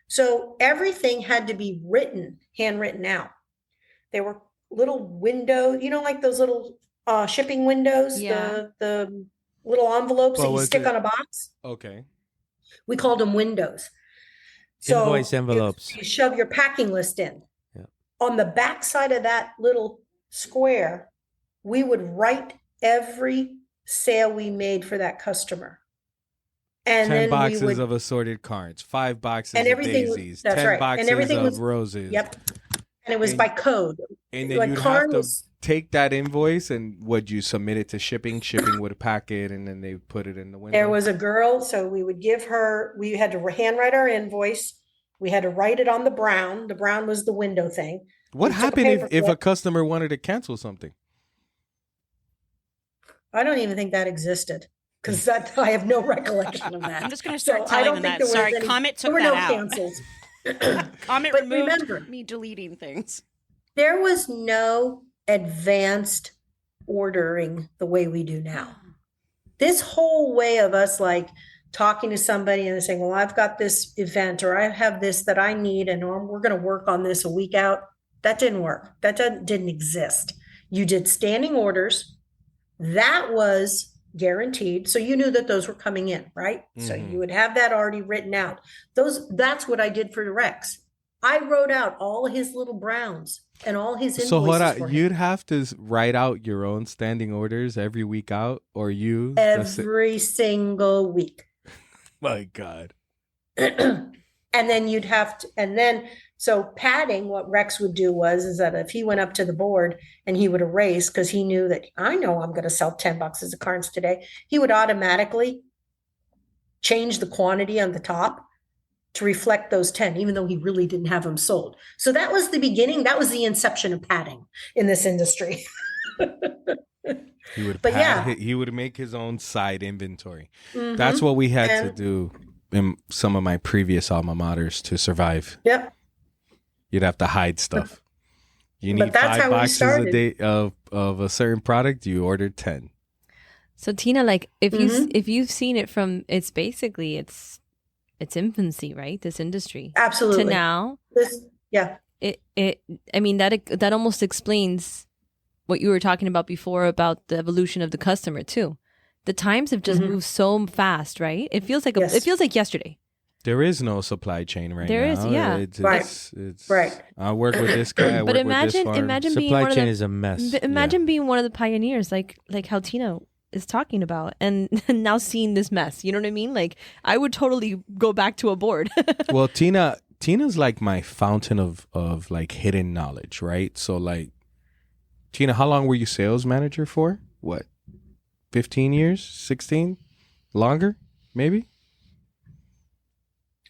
So everything had to be handwritten out. There were little windows, like those little shipping windows, Yeah. the little envelopes But that you was stick it- on a box. Okay. We called them windows. Invoice envelopes. You shove your packing list in. Yeah. On the back side of that little square, we would write every sale we made for that customer. And 10 then boxes we would, of assorted cards, 5 boxes And of everything- daisies, that's 10 right. And boxes everything of was- roses. yep. And it was And- by code. And then Like you'd Karn have to was- take that invoice and would you submit it to shipping? Shipping would pack it and then they put it in the window. There was a girl, so we would give her, we had to handwrite our invoice. We had to write it on the brown. The brown was the window thing. What we took a happened if paper a clip. customer wanted to cancel something? I don't even think that existed because I have no recollection of that. I'm just going to So start I telling don't them think that. there was Sorry, any- Comet there took were that no out. cancels. Comet But removed remember- me deleting things. There was no advanced ordering the way we do now. This whole way of us like talking to somebody and saying, well, I've got this event or I have this that I need and we're going to work on this a week out. That didn't work. That didn't exist. You did standing orders. That was guaranteed. So you knew that those were coming in, right? So Mhm. you would have that already written out. That's what I did for Rex. I wrote out all his little browns and all his invoices So hold for on, him. you'd have to write out your own standing orders every week out, or you? that's it? Every single week. My God. And then you'd have to, and then, so padding, what Rex would do is that if he went up to the board and he would erase, because he knew that I know I'm going to sell 10 boxes of cards today, he would automatically change the quantity on the top to reflect those 10, even though he really didn't have them sold. So that was the beginning. That was the inception of padding in this industry. He would But pad, yeah. he would make his own side inventory. Mhm. That's what we had to And- do in some of my previous alma maters to survive. Yep. You'd have to hide stuff. You But need that's 5 how we boxes a started. day of a certain product. You ordered 10. so Tina, like if Mhm. if you've seen it from, it's basically it's infancy, right? This industry Absolutely. to now. Yeah. I mean that almost explains what you were talking about before about the evolution of the customer too. The times have just Mhm. moved so fast, right? It feels like Yes. it feels like yesterday. There is no supply chain right There now. is, yeah. Right. It's, Right. I work with this guy. I But work with this farm. imagine being Supply one chain of the, is a mess. imagine being one of the pioneers, like how Tina is talking about, and now seeing this mess. You know what I mean? Like I would totally go back to a board. Well, Tina's like my fountain of like hidden knowledge, right? So like, Tina, how long were you sales manager for? What, 15 years, 16, longer, maybe?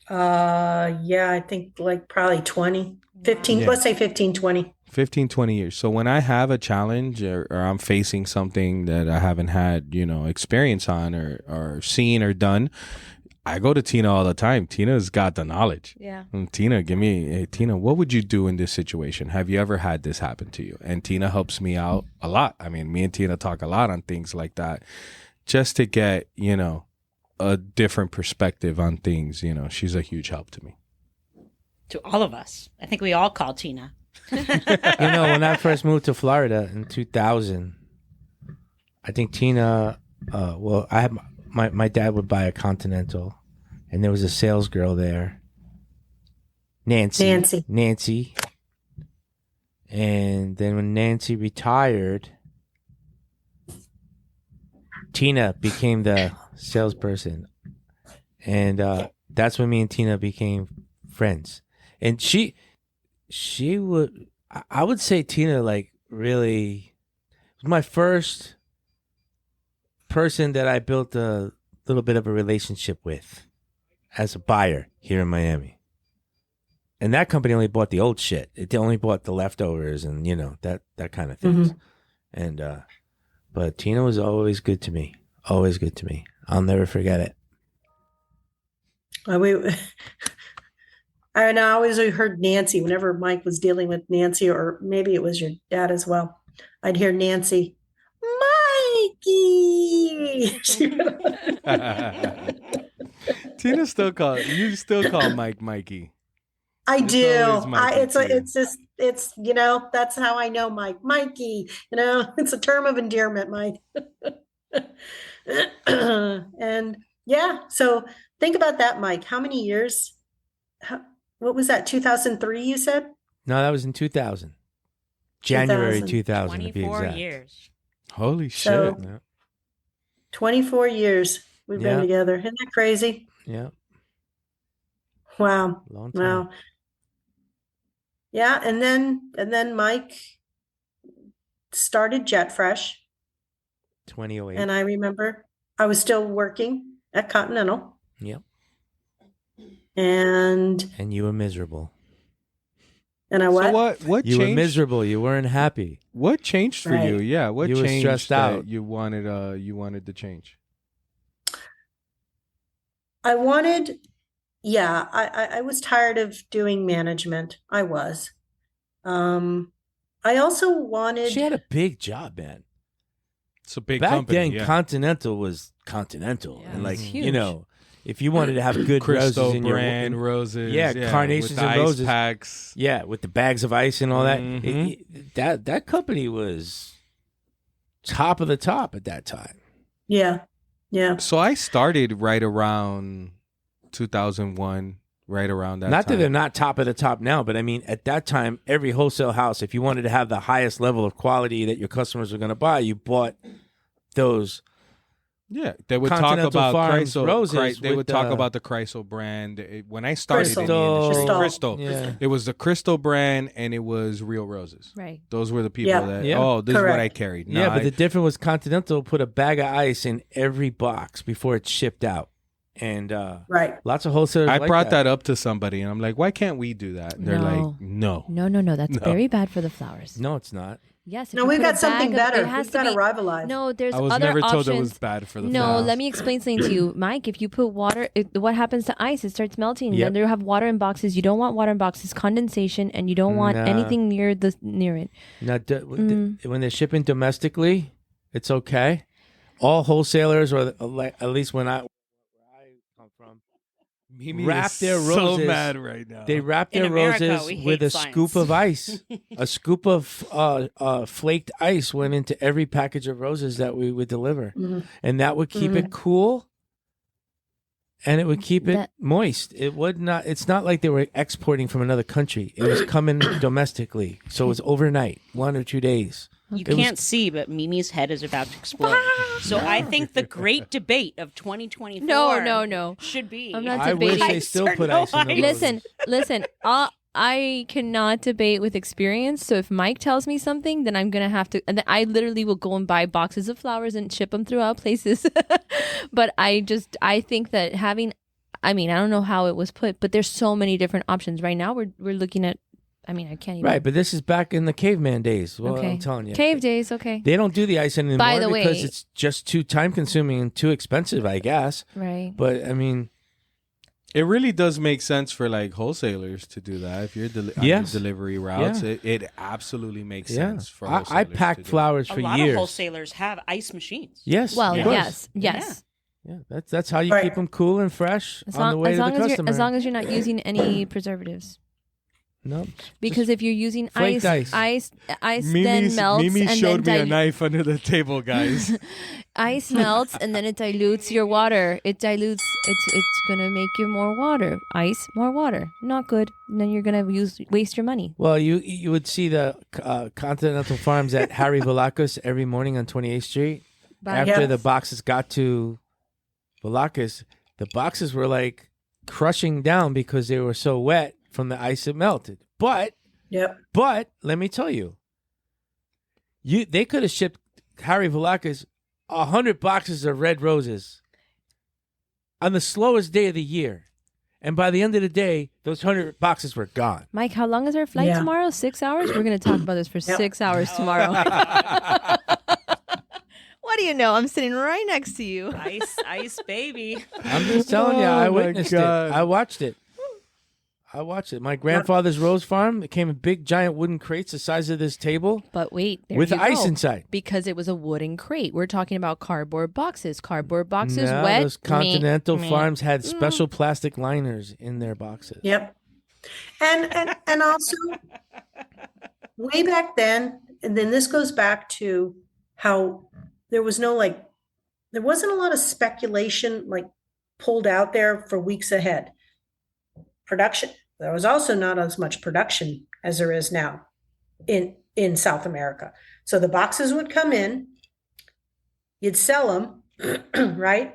Yeah, I think like probably 20, 15, Yeah. let's say 15, 20. 15, 20 years. So when I have a challenge or I'm facing something that I haven't had, experience on or seen or done, I go to Tina all the time. Tina's got the knowledge. Yeah. And Tina, hey, Tina, what would you do in this situation? Have you ever had this happen to you? And Tina helps me out a lot. I mean, me and Tina talk a lot on things like that just to get, a different perspective on things. She's a huge help to me. To all of us. I think we all call Tina. When I first moved to Florida in 2000, I think Tina, I had my dad would buy a Continental, and there was a sales girl there, Nancy. And then when Nancy retired, Tina became the salesperson. And that's when me and Tina became friends. And I would say Tina, like, really was my first person that I built a little bit of a relationship with as a buyer here in Miami. And that company only bought the old shit. It only bought the leftovers and, that kind of things. And, but Tina was always good to me. Always good to me. I'll never forget it. I always heard Nancy whenever Mike was dealing with Nancy, or maybe it was your dad as well. I'd hear Nancy, Mikey. Tina still call Mike Mikey. I It's do. always Mikey It's that's how I know Mike. Mikey, it's a term of endearment, Mike. And yeah, so think about that, Mike. How many years? What was that? 2003, you said? No, that was in 2000. January 2000 to be 24 exact. years. Holy shit. So, Yeah. 24 years we've been together. Isn't that crazy? Yeah. Wow. Long time. Wow. Yeah, and then Mike started Jet Fresh. 2008. And I remember I was still working at Continental. Yep. And you were miserable. I So what You changed? were miserable. You weren't happy. What changed for Right. you? Yeah, what You were changed stressed that out. you wanted to change? I was tired of doing management. I was. I also wanted. She had a big job, man. It's a big Back company. then, yeah. Continental was Continental. Yeah, and it like, was huge. if you wanted to have good Crystal roses in your brand roses. Yeah, carnations with the and ice roses. packs. Yeah, with the bags of ice and all that. Mhm. That company was top of the top at that time. Yeah. So I started right around 2001, right around that Not time. that they're not top of the top now, but I mean, at that time, every wholesale house, if you wanted to have the highest level of quality that your customers were going to buy, you bought those. Yeah, they would talk Continental about Farms Chrysler. roses They with would talk the- about the Chrysler brand. When I started in the Crystal. industry, Crystal. Yeah. It was the Crystal brand, and it was Real Roses. Right. Those were the people Yeah. that. Yeah. Oh, this is what I Correct. carried. Yeah, No, but the difference was Continental put a bag of ice in every box before it shipped out. And Right. lots of wholesalers I like brought that up to somebody, and I'm like, "Why can't we do that?" And they're No. like, "No." No. That's No. very bad for the flowers. No, it's not. Yes. if No, you we've put a got something bag of- better. it has We've to got be- Arrivalive. No, there's I was other never options. told it was bad for the No, flowers. let me explain something to you, Mike. If you put water, what happens to ice? It starts melting. Yep. Then you have water in boxes. You don't want water in boxes, condensation, and you don't want Nah. anything near it. Now, when they're shipping domestically, it's okay. All wholesalers, or at least where I come from, Mimi wrap is their so roses- mad right now. they wrap In their America, roses we with hate a science. scoop of ice. A scoop of flaked ice went into every package of roses that we would deliver, and that would keep it cool, and it would keep it moist. It would not. It's not like they were exporting from another country. It was coming domestically, so it was overnight, 1 or 2 days. You It was- can't see, but Mimi's head is about to explode. So I think the great debate of 2024 No. should be. I'm not I wish debating. they still put ice in the roses. Listen. I cannot debate with experience. So if Mike tells me something, then I'm gonna have to. And then I literally will go and buy boxes of flowers and ship them throughout places. But I think that having, I don't know how it was put, but there's so many different options right now. We're looking at. I can't even. Right, but this is back in the caveman days. Well, Okay. I'm telling you, Cave days. Okay. They don't do the ice anymore By the because way- it's just too time consuming and too expensive, I guess. Right. But I mean, It really does make sense for like wholesalers to do that. If you're on Yes. your delivery routes, Yeah. it absolutely makes yeah, sense for I wholesalers to packed do. flowers a for lot years. of wholesalers have ice machines. Yes, Well, of course. yes. Yeah, that's how you Right. keep them cool and fresh on the way to the customer. As long as you're not using any preservatives. no, Because if you're using flaked ice ice. then melts Mimi and showed then me a knife under the table, guys. ice melts and then it dilutes your water. It dilutes. It's gonna make you more water. Ice, more water. Not good. And then you're gonna waste your money. well, you would see the Continental Farms at Harry Velakis every morning on 28th Street. After Yeah. the boxes got to Velakis, the boxes were like crushing down because they were so wet from the ice that melted. But Yep. let me tell you, they could have shipped Harry Velakis 100 boxes of red roses on the slowest day of the year, And by the end of the day, those 100 boxes were gone. Mike, how long is our flight tomorrow? 6 hours? We're going to talk about this for 6 hours tomorrow. What do you know? I'm sitting right next to you. Ice, baby. I'm just telling you, I Oh, my witnessed it. God. I watched it. My grandfather's rose farm, it came in big, giant wooden crates the size of this table But wait, there with you ice go. inside. Because it was a wooden crate. We're talking about cardboard boxes. Cardboard boxes, No, wet. those Continental meh. farms had special plastic liners in their boxes. Yep. And also way back then, and then this goes back to how there was no there wasn't a lot of speculation pulled out there for weeks ahead. Production. There was also not as much production as there is now in South America. So the boxes would come in, you'd sell them, right?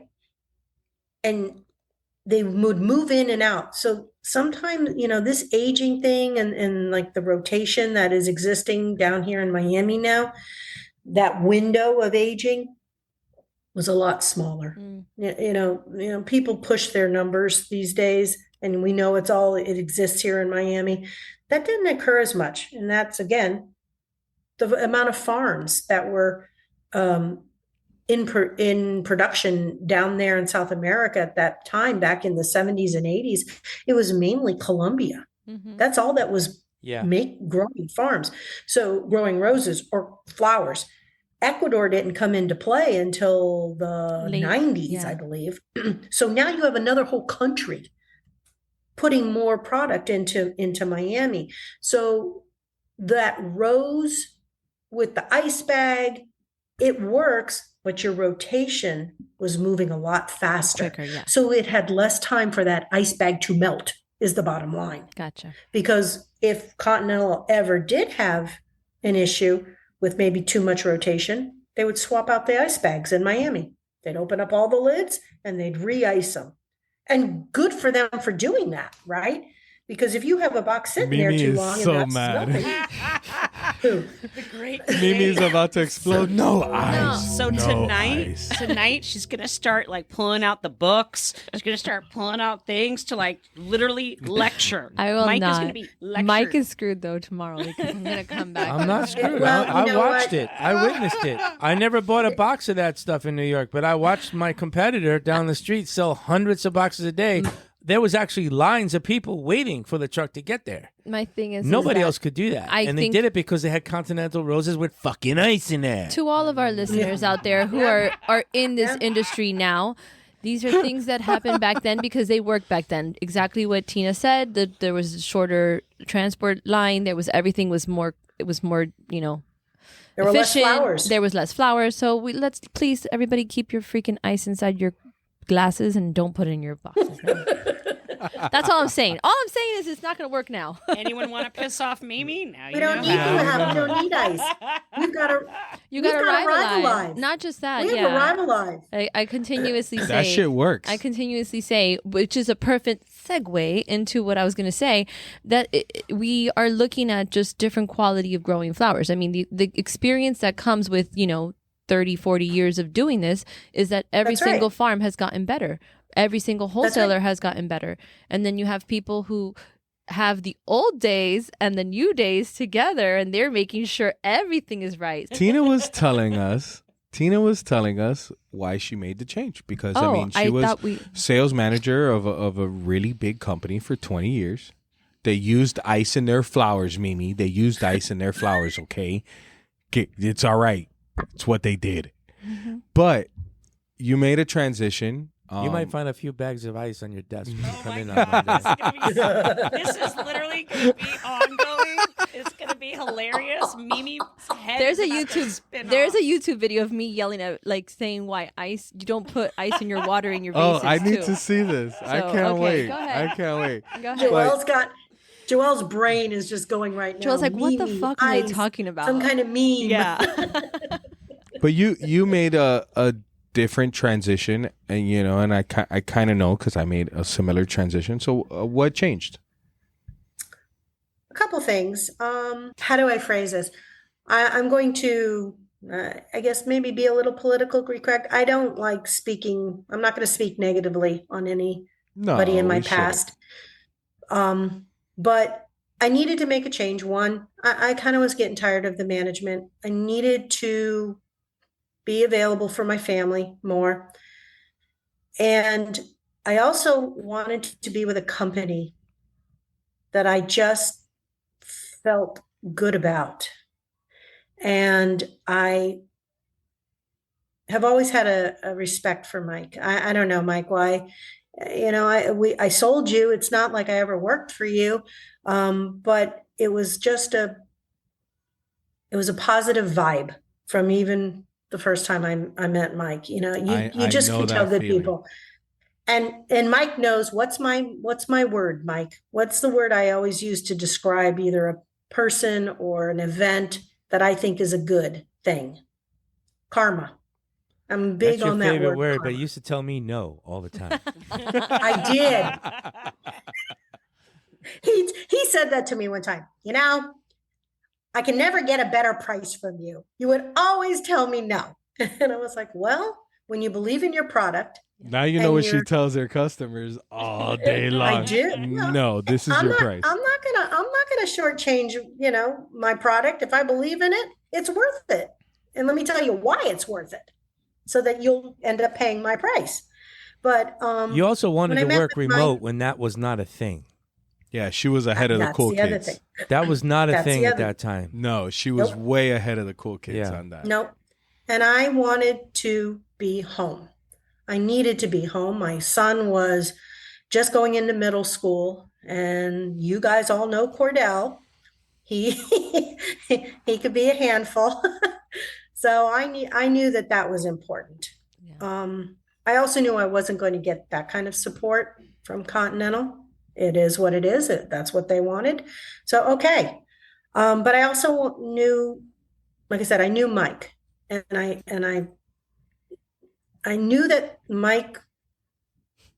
And they would move in and out. So sometimes, this aging thing and the rotation that is existing down here in Miami now, that window of aging was a lot smaller. People push their numbers these days, and we know it exists here in Miami. That didn't occur as much. And that's, again, the amount of farms that were in production down there in South America at that time, back in the 70s and 80s. It was mainly Colombia. Mm-hmm. That's all that was growing farms. So growing roses or flowers. Ecuador didn't come into play until the 90s, I believe. So now you have another whole country putting more product into Miami. So that rose with the ice bag, it works, but your rotation was moving a lot faster. Quicker, yeah. So it had less time for that ice bag to melt, is the bottom line. Gotcha. Because if Continental ever did have an issue with maybe too much rotation, they would swap out the ice bags in Miami. They'd open up all the lids and they'd re-ice them. And good for them for doing that, right? Because if you have a box sitting there too long, so and that's mad. Who? The great Mimi's about to explode. No ice. So No ice. tonight she's gonna start pulling out the books. She's gonna start pulling out things to literally lecture. I will Mike not. is gonna be lectured. Mike is screwed though tomorrow because I'm gonna come back. I'm not screwed. Well, I you know watched what? it. I witnessed it. I never bought a box of that stuff in New York, but I watched my competitor down the street sell hundreds of boxes a day. There was actually lines of people waiting for the truck to get there. My thing is Nobody that else could do that. I And they think- did it because they had Continental roses with fucking ice in there. To all of our listeners out there who are in this industry now, these are things that happened back then because they worked back then. Exactly what Tina said. That there was a shorter transport line. Everything was more. It was more. There were less efficient. flowers. There was less flowers. So let's please everybody keep your freaking ice inside your glasses and don't put it in your boxes. That's all I'm saying. All I'm saying is it's not going to work now. Anyone want to piss off Mimi? Now We don't need we don't need ice. We've got to You got to got arrive Arrive alive. Alive. Not just that. we yeah. have Arrive Alive. I continuously say That shit works. I continuously say, which is a perfect segue into what I was going to say, that we are looking at just different quality of growing flowers. I mean, the experience that comes with 30, 40 years of doing this is that every That's right. single farm has gotten better. Every single wholesaler has gotten better. And then you have people who have the old days and the new days together, and they're making sure everything is right. Tina was telling us why she made the change because she was sales manager of a really big company for 20 years. They used ice in their flowers, Mimi. They used ice in their flowers, okay? It's all right. It's what they did. Mm-hmm. But you made a transition. You might find a few bags of ice on your desk when you come in on This is literally going to be ongoing. It's going to be hilarious. Mimi's head. There's a YouTube. video of me yelling at saying why you don't put ice in your water in your Oh, vases I need too. to see this. I So, can't okay, wait. go ahead. I can't wait. Go ahead. Joelle's brain is just going right now. Joel's like, what the Mimi, fuck are they ice, talking about? Some kind of meme. Yeah. But you made a different transition, and I kind of know because I made a similar transition. So what changed? A couple things. How do I phrase this? I'm going to, I guess, maybe be a little politically correct. I don't like speaking. I'm not going to speak negatively on any No, buddy in my we shouldn't. past. But I needed to make a change. One, I kind of was getting tired of the management. I needed to be available for my family more. And I also wanted to be with a company that I just felt good about. And I have always had a respect for Mike. I don't know, Mike, why. I sold you. It's not like I ever worked for you, but it was just a positive vibe from even the first time I met Mike. You just know can tell that good feeling. people. And Mike knows what's my word, Mike. What's the word I always use to describe either a person or an event that I think is a good thing? Karma. I'm big That's your on that favorite word, karma. but you used to tell me no all the time. I did. He said that to me one time. I can never get a better price from you. You would always tell me no. And I was like, well, when you believe in your product. Now you know what she tells her customers all day long. I do. No, this is your price. I'm not gonna shortchange, my product. If I believe in it, it's worth it. And let me tell you why it's worth it, so that you'll end up paying my price. But you also wanted to work remote Mike, when that was not a thing. Yeah, she was ahead of the cool other kids. thing. That was not a That's thing the at other- that time. No, she was Nope. way ahead of the cool kids Yeah. on that. Nope. And I wanted to be home. I needed to be home. My son was just going into middle school, and you guys all know Cordell. He he could be a handful. So I knew that was important. Yeah. I also knew I wasn't going to get that kind of support from Continental. It is what it is. That's what they wanted. So, okay. But I also knew, like I said, I knew Mike, and I knew that Mike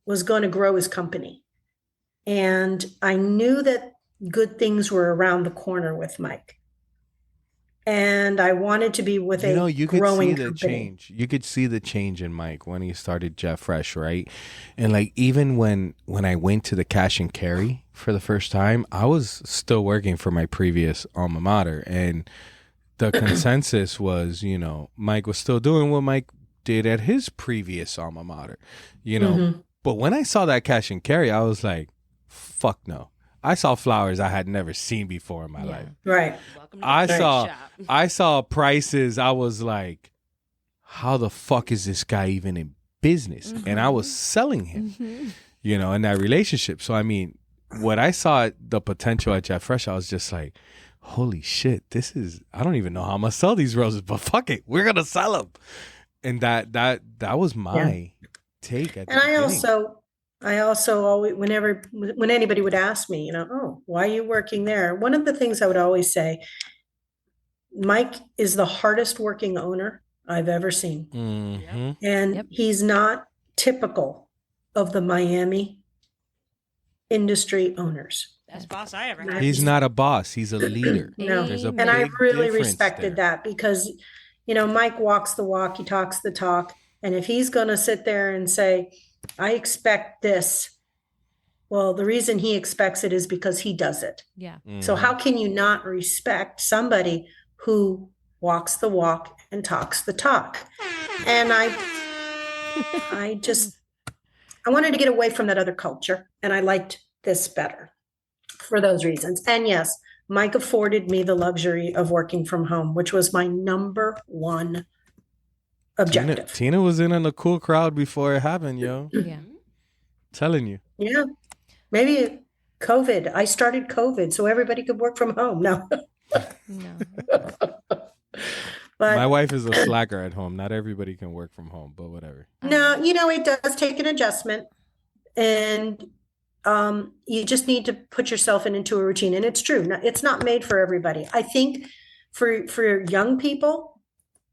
was going to grow his company, and I knew that good things were around the corner with Mike. And I wanted to be with a you growing could see the company. change. You could see the change in Mike when he started Jeff Fresh, right? And like even when I went to the cash and carry for the first time, I was still working for my previous alma mater, and the consensus was, Mike was still doing what Mike did at his previous alma mater, Mm-hmm. But when I saw that cash and carry, I was like, fuck no. I saw flowers I had never seen before in my life. Right. Welcome to I the saw shop. I saw prices. I was like, how the fuck is this guy even in business? Mm-hmm. And I was selling him, in that relationship. So, I mean, when I saw the potential at Jeff Fresh, I was just like, holy shit, I don't even know how I'm going to sell these roses, but fuck it. We're going to sell them. And that was my take at the And beginning. I also always, when anybody would ask me, oh, why are you working there? One of the things I would always say, Mike is the hardest working owner I've ever seen. Mm-hmm. And he's not typical of the Miami industry owners. Best boss I ever had. He's not a boss. He's a leader. No. There's a And I big really difference respected there. that because, Mike walks the walk, he talks the talk. And if he's going to sit there and say, I expect this, well, the reason he expects it is because he does it. Yeah. So how can you not respect somebody who walks the walk and talks the talk? And I wanted to get away from that other culture, and I liked this better for those reasons. And yes, Mike afforded me the luxury of working from home, which was my number one objective. Tina was in a cool crowd before it happened, yo. Yeah. Telling you. Yeah. Maybe COVID. I started COVID so everybody could work from home. No. No. But My wife is a slacker at home. Not everybody can work from home, but whatever. no, it does take an adjustment, and you just need to put yourself into a routine. And it's true. It's not made for everybody. I think for young people,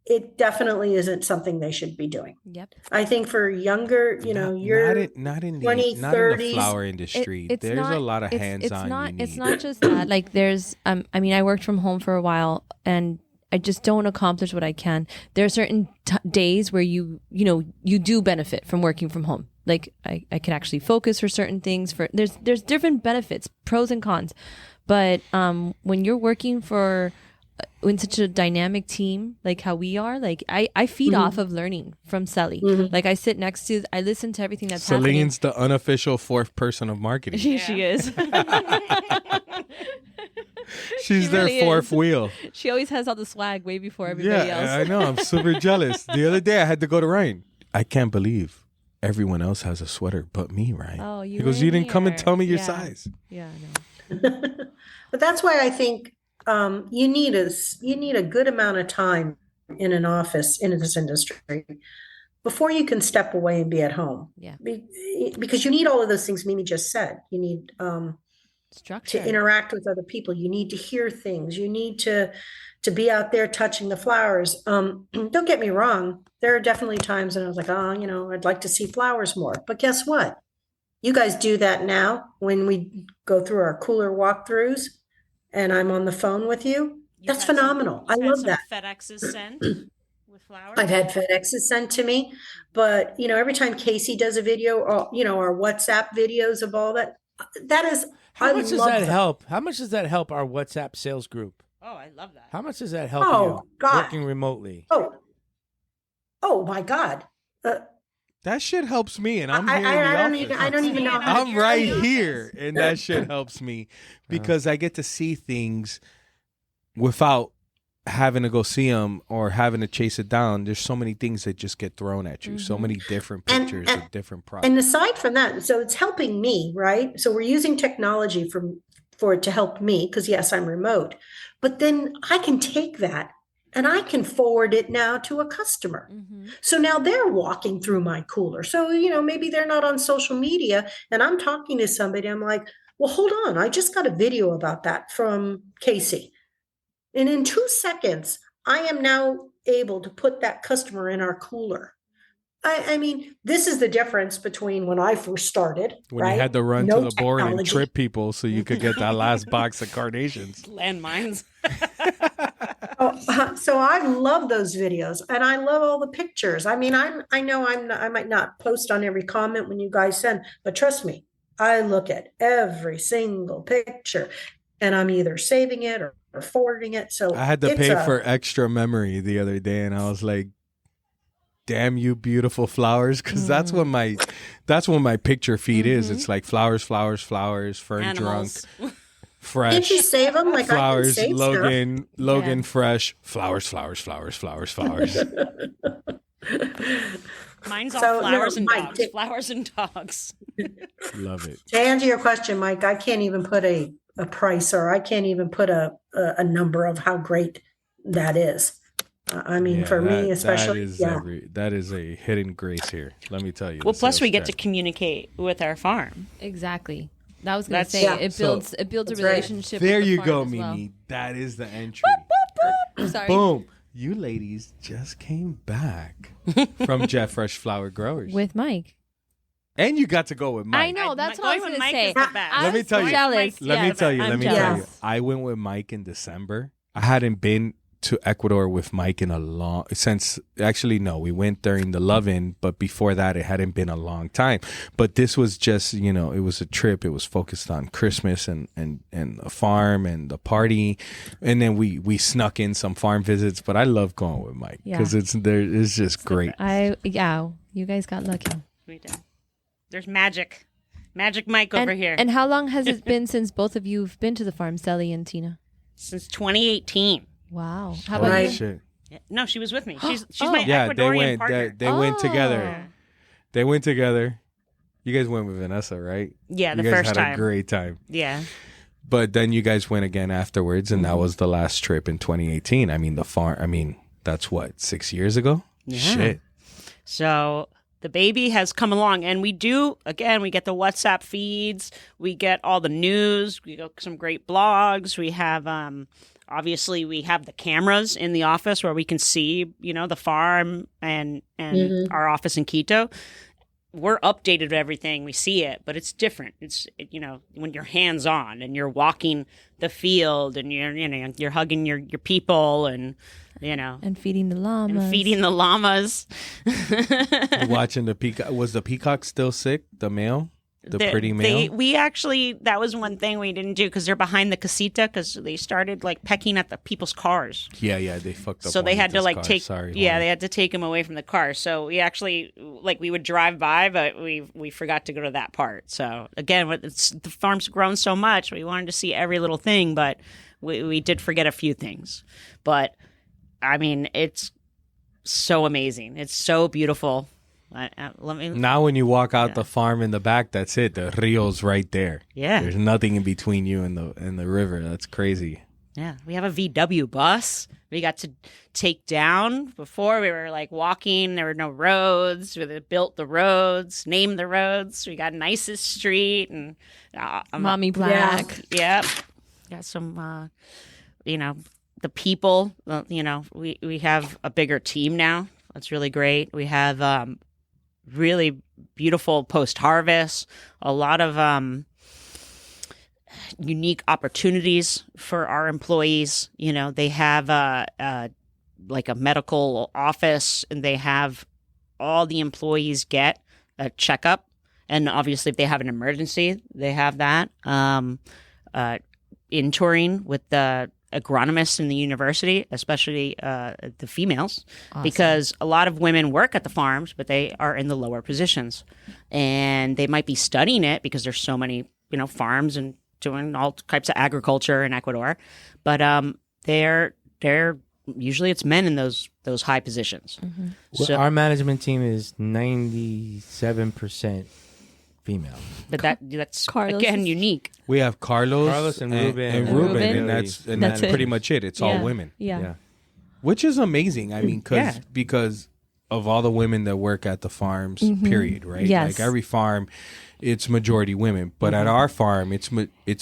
it definitely isn't something they should be doing. Yep. I think for younger, you're not in 20, the 30s. flower industry. It's There's not- a lot of it's hands-on. It's not just that. Like there's, I worked from home for a while, and I just don't accomplish what I can. There are certain days where you do benefit from working from home. like I can actually focus for certain things. For there's different benefits, pros and cons. But when you're working for in such a dynamic team like how we are, like I feed off of learning from Sally. Like I sit next to, I listen to everything that's Celine's the unofficial fourth person of marketing. She is. She's She their really fourth is. wheel. She always has all the swag way before everybody Yeah, else. I know. I'm super jealous. The other day I had to go to Ryan. I can't believe everyone else has a sweater but me, Ryan. Oh, you He goes, were you in didn't come and here. tell me your Yeah. size. Yeah, I know. But that's why I think you need a good amount of time in an office in this industry before you can step away and be at home. Yeah. Because you need all of those things Mimi just said. You need Structure. to interact with other people. You need to hear things. You need to be out there touching the flowers. Don't get me wrong. There are definitely times when I was like, oh, I'd like to see flowers more. But guess what? You guys do that now when we go through our cooler walkthroughs and I'm on the phone with you. That's phenomenal. I love that. FedEx's sent with flowers. I've had FedExes sent to me, but every time Casey does a video or, our WhatsApp videos of all that, that is, How much does that them. help? How much does that help our WhatsApp sales group? Oh, I love that. How much does that help Oh, you God. working remotely? Oh my God. That shit helps me, and I'm I here in the don't office. even, I don't even know. how I'm to right do it. here, and that shit helps me because I get to see things without having to go see them or having to chase it down. There's so many things that just get thrown at you. So many different pictures of different products. And aside from that, so it's helping me, right? So we're using technology for it to help me because yes, I'm remote, but then I can take that and I can forward it now to a customer. So now they're walking through my cooler. So, maybe they're not on social media and I'm talking to somebody. I'm like, well, hold on. I just got a video about that from Casey. And in 2 seconds, I am now able to put that customer in our cooler. I mean, this is the difference between when I first started. When right? you had to run No to the board and technology. trip people so you could get that last box of carnations. Landmines. So I love those videos and I love all the pictures. I mean, I know I might not post on every comment when you guys send, but trust me, I look at every single picture and I'm either saving it or forwarding it. So I had to it's pay for extra memory the other day, and I was like, "Damn you, beautiful flowers!" Because that's what my picture feed is. It's like flowers, flowers, flowers, fern Animals. drunk, fresh. Did you save them? Like Flowers, I can save Logan, fresh, flowers, flowers, flowers, flowers, flowers. Mine's all So, flowers and Mike, dogs. Flowers and dogs. Love it. To answer your question, Mike, I can't even put a price or I can't even put a number of how great that is. I mean, Yeah, for me, especially, that is a hidden grace here. Let me tell you. Well, the plus we sales get to guy. communicate with our farm. Exactly. That was gonna That's- say Yeah. it So- builds a That's right. relationship. There with the you farm go, as well. Mimi. That is the entry. Sorry. Boom. You ladies just came back from Jeff Fresh Flower Growers. With Mike. And you got to go with Mike. I know. That's what I was Going gonna with Mike say. is the best. I Let me was tell you. Jealous. Let me Yes, tell you. I'm Let me tell you. jealous. I went with Mike in December. I hadn't been to Ecuador with Mike in a long we went during the Love-In, but before that it hadn't been a long time. But this was just, it was a trip. It was focused on Christmas and the farm and the party. And then we snuck in some farm visits, but I love going with Mike because it's just great. You guys got lucky. We did. There's magic. Magic Mike over here. And how long has it been since both of you have been to the farm, Sally and Tina? Since 2018. Wow. How Holy about you? shit. Yeah. No, she was with me. She's Oh. my Yeah, Ecuadorian partner. they went Oh. together. They went together. You guys went with Vanessa, right? Yeah, the you guys first had time. a great time. Yeah. But then you guys went again afterwards, and that was the last trip in 2018. I mean, that's what, 6 years ago? Yeah. Shit. So the baby has come along, and we get the WhatsApp feeds, we get all the news, we got some great blogs, we have obviously we have the cameras in the office where we can see the farm and our office in Quito. We're updated with everything, we see it, but it's different. It's when you're hands on and you're walking the field and you're hugging your people, and you know, And feeding the llamas. and feeding the llamas. Watching the peacock. Was the peacock still sick? The male? The pretty male? We actually, that was one thing we didn't do because they're behind the casita because they started like pecking at the people's cars. Yeah, they fucked up. So they had to like take, Sorry, they had to take him away from the car. So we actually, like, we would drive by, but we forgot to go to that part. So again, the farm's grown so much, we wanted to see every little thing, but we did forget a few things. But I mean, it's so amazing. It's so beautiful. Now when you walk out the farm in the back, that's it. The rio's right there. Yeah. There's nothing in between you and the river. That's crazy. Yeah, we have a VW bus. We got to take down. Before we were like walking, there were no roads. We built the roads, named the roads. We got nicest street and Mommy Black. Yep. Got some, the people. We have a bigger team now. That's really great. We have really beautiful post-harvest, a lot of unique opportunities for our employees. You know, they have like a medical office, and they have all the employees get a checkup. And obviously, if they have an emergency, they have that. Intouring with the agronomists in the university, especially the females, because a lot of women work at the farms, but they are in the lower positions, and they might be studying it because there's so many, farms and doing all types of agriculture in Ecuador, but they're usually it's men in those high positions. Mm-hmm. Well, our management team is 97% female. But that's Carlos again is- unique. We have Carlos and Ruben. and And Ruben, Ruben. and That's that's it. pretty much it. It's all women, Yeah. which is amazing. I mean, because of all the women that work at the farms, period, right? Yes. Like every farm, it's majority women, but at our farm, it's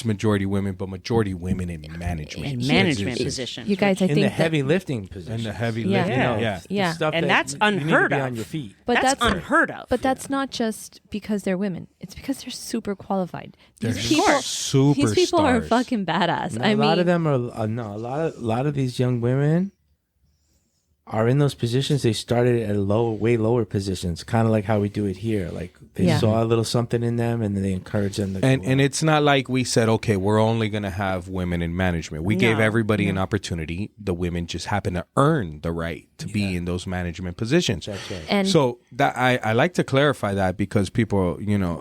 majority women, but majority women in management. In So management it's- positions. You guys, I in think the that- heavy lifting position. and the heavy Yeah. lifting, Yeah. The Yeah. stuff And that that's you need to unheard be of. on your feet. But that's unheard of. But that's not just because they're women. It's because they're super qualified. They're These people, superstars. these people are fucking badass. No, I a mean, lot of them are a lot of these young women are in those positions. They started at way lower positions, kind of like how we do it here. Like they saw a little something in them, and then they encourage them to. And it's not like we said, okay, we're only going to have women in management. We gave everybody an opportunity. The women just happen to earn the right to be in those management positions. That's right. and So that I like to clarify that because people,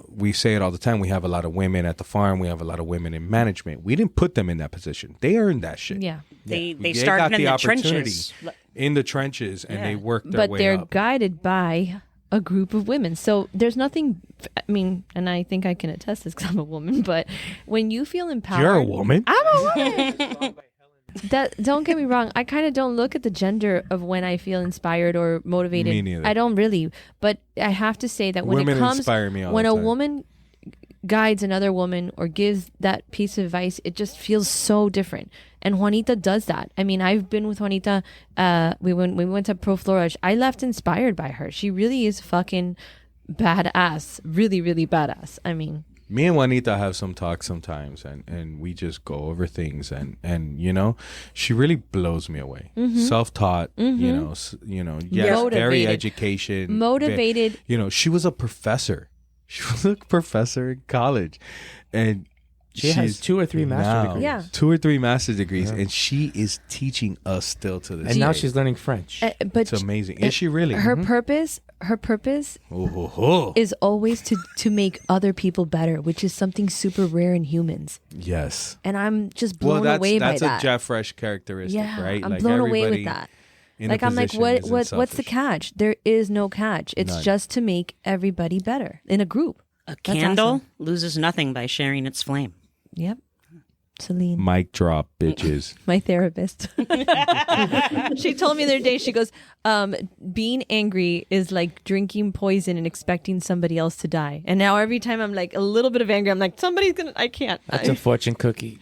we say it all the time. We have a lot of women at the farm. We have a lot of women in management. We didn't put them in that position. They earned that shit. yeah, They They started got in the the opportunity. trenches. In the trenches, and they worked their but way they're up. guided by a group of women. So there's nothing. I mean, and I think I can attest this because I'm a woman. But when you feel empowered, You're a woman. I'm a woman. That don't get me wrong. I kind of don't look at the gender of when I feel inspired or motivated. Me neither. I don't really. But I have to say that when Women it comes, inspire me all when the a time. woman guides another woman or gives that piece of advice, it just feels so different. And Juanita does that. I mean, I've been with Juanita. We went to Floral. I left inspired by her. She really is fucking badass. Really, really badass. I mean, Me and Juanita have some talks sometimes, and we just go over things, and she really blows me away. Self-taught, yes, very Motivated. education, Motivated. She was a professor. She was a professor in college, and She has she's 2 or 3 master now degrees. Yeah. 2 or 3 master's degrees, and she is teaching us still to this And now day. she's learning French. but It's amazing. Is she really? her purpose Oh. is always to make other people better, which is something super rare in humans. Yes. And I'm just Well, blown away by that's that. a Jeff Fresh characteristic, Yeah, right? I'm Like blown away with everybody that. in Like a I'm like, position what isn't what's the selfish. catch? There is no catch. It's None. just to make everybody better in a group. A That's candle awesome. loses nothing by sharing its flame. Yep. Celine, Mic drop, bitches. my therapist. She told me the other day, she goes, being angry is like drinking poison and expecting somebody else to die. And now every time I'm like a little bit of angry, I'm like, somebody's gonna, I can't. That's a fortune cookie.